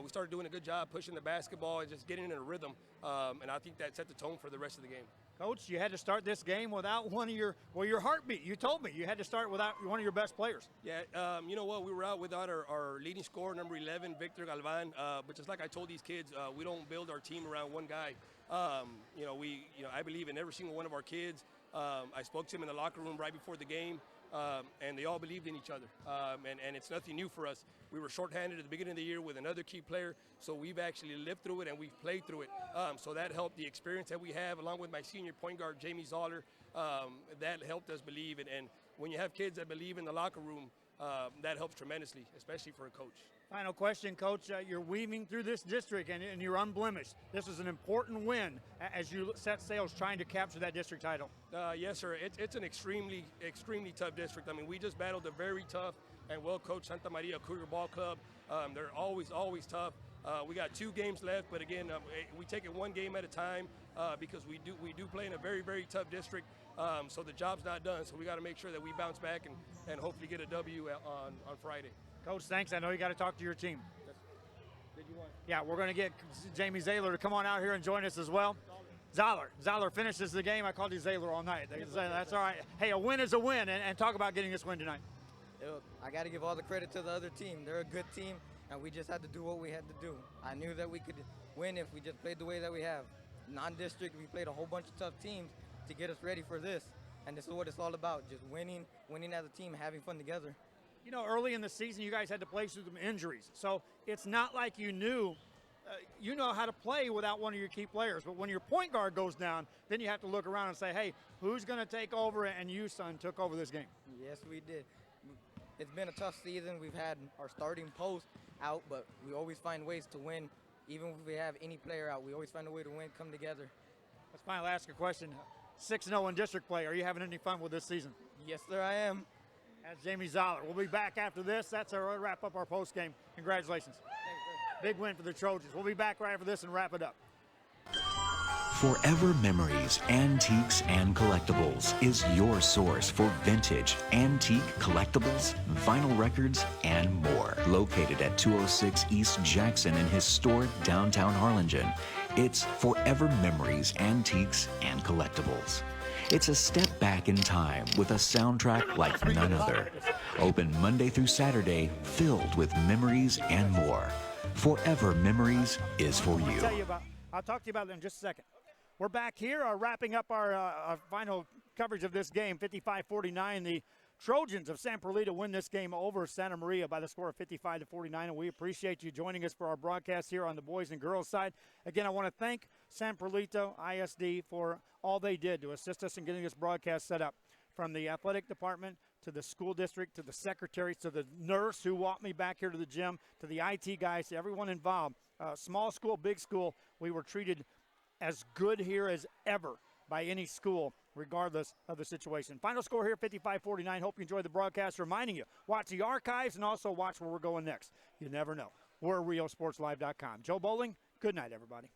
we started doing a good job pushing the basketball and just getting in a rhythm. And I think that set the tone for the rest of the game. Coach, you had to start this game without one of your heartbeat. You told me you had to start without one of your best players. Yeah, you know what? We were out without our leading scorer, number 11, Victor Galvan. But just like I told these kids, we don't build our team around one guy. I believe in every single one of our kids. I spoke to him in the locker room right before the game, and they all believed in each other. And it's nothing new for us. We were shorthanded at the beginning of the year with another key player, so we've actually lived through it and we've played through it. So that helped the experience that we have, along with my senior point guard, Jamie Zahler. That helped us believe it. And when you have kids that believe in the locker room, that helps tremendously, especially for a coach. Final question, Coach. You're weaving through this district and you're unblemished. This is an important win as you set sails trying to capture that district title. Yes, sir. It's an extremely, extremely tough district. I mean, we just battled a very tough and well-coached Santa Maria Cougar Ball Club. They're always tough. We got 2 games left, but again, we take it one game at a time because we do play in a very, very tough district. So the job's not done. So we got to make sure that we bounce back and hopefully get a W on Friday. Coach, thanks. I know you got to talk to your team. Yeah, we're going to get Jamie Zahler to come on out here and join us as well. Zahler finishes the game. I called you Zahler all night. That's all right. Hey, a win is a win, and talk about getting this win tonight. I got to give all the credit to the other team. They're a good team, and we just had to do what we had to do. I knew that we could win if we just played the way that we have. Non-district, we played a whole bunch of tough teams to get us ready for this, and this is what it's all about, just winning as a team, having fun together. You know, early in the season, you guys had to play through some injuries, so it's not like you know how to play without one of your key players. But when your point guard goes down, then you have to look around and say, hey, who's going to take over? And you, son, took over this game. Yes, we did. It's been a tough season. We've had our starting post out, but we always find ways to win. Even if we have any player out, we always find a way to win, come together. Let's finally ask a question. 6-0 in district play. Are you having any fun with this season? Yes, sir, I am. That's Jamie Zoller. We'll be back after this. That's our wrap up our post game. Congratulations. Big win for the Trojans. We'll be back right after this and wrap it up. Forever Memories, Antiques, and Collectibles is your source for vintage, antique collectibles, vinyl records, and more. Located at 206 East Jackson in historic downtown Harlingen, it's Forever Memories, Antiques, and Collectibles. It's a step back in time with a soundtrack like none other. Open Monday through Saturday, filled with memories and more. Forever Memories is for you. I'll talk to you about that in just a second. We're back here, wrapping up our final coverage of this game, 55-49. The Trojans of San Perlita win this game over Santa Maria by the score of 55-49, and we appreciate you joining us for our broadcast here on the boys and girls side. Again, I want to thank San Perlita ISD for all they did to assist us in getting this broadcast set up, from the athletic department to the school district to the secretaries to the nurse who walked me back here to the gym to the IT guys, to everyone involved. Small school, big school, we were treated as good here as ever by any school, regardless of the situation. Final score here, 55-49. Hope you enjoyed the broadcast. Reminding you, watch the archives and also watch where we're going next. You never know. We're RioSportsLive.com. Joe Bowling, good night, everybody.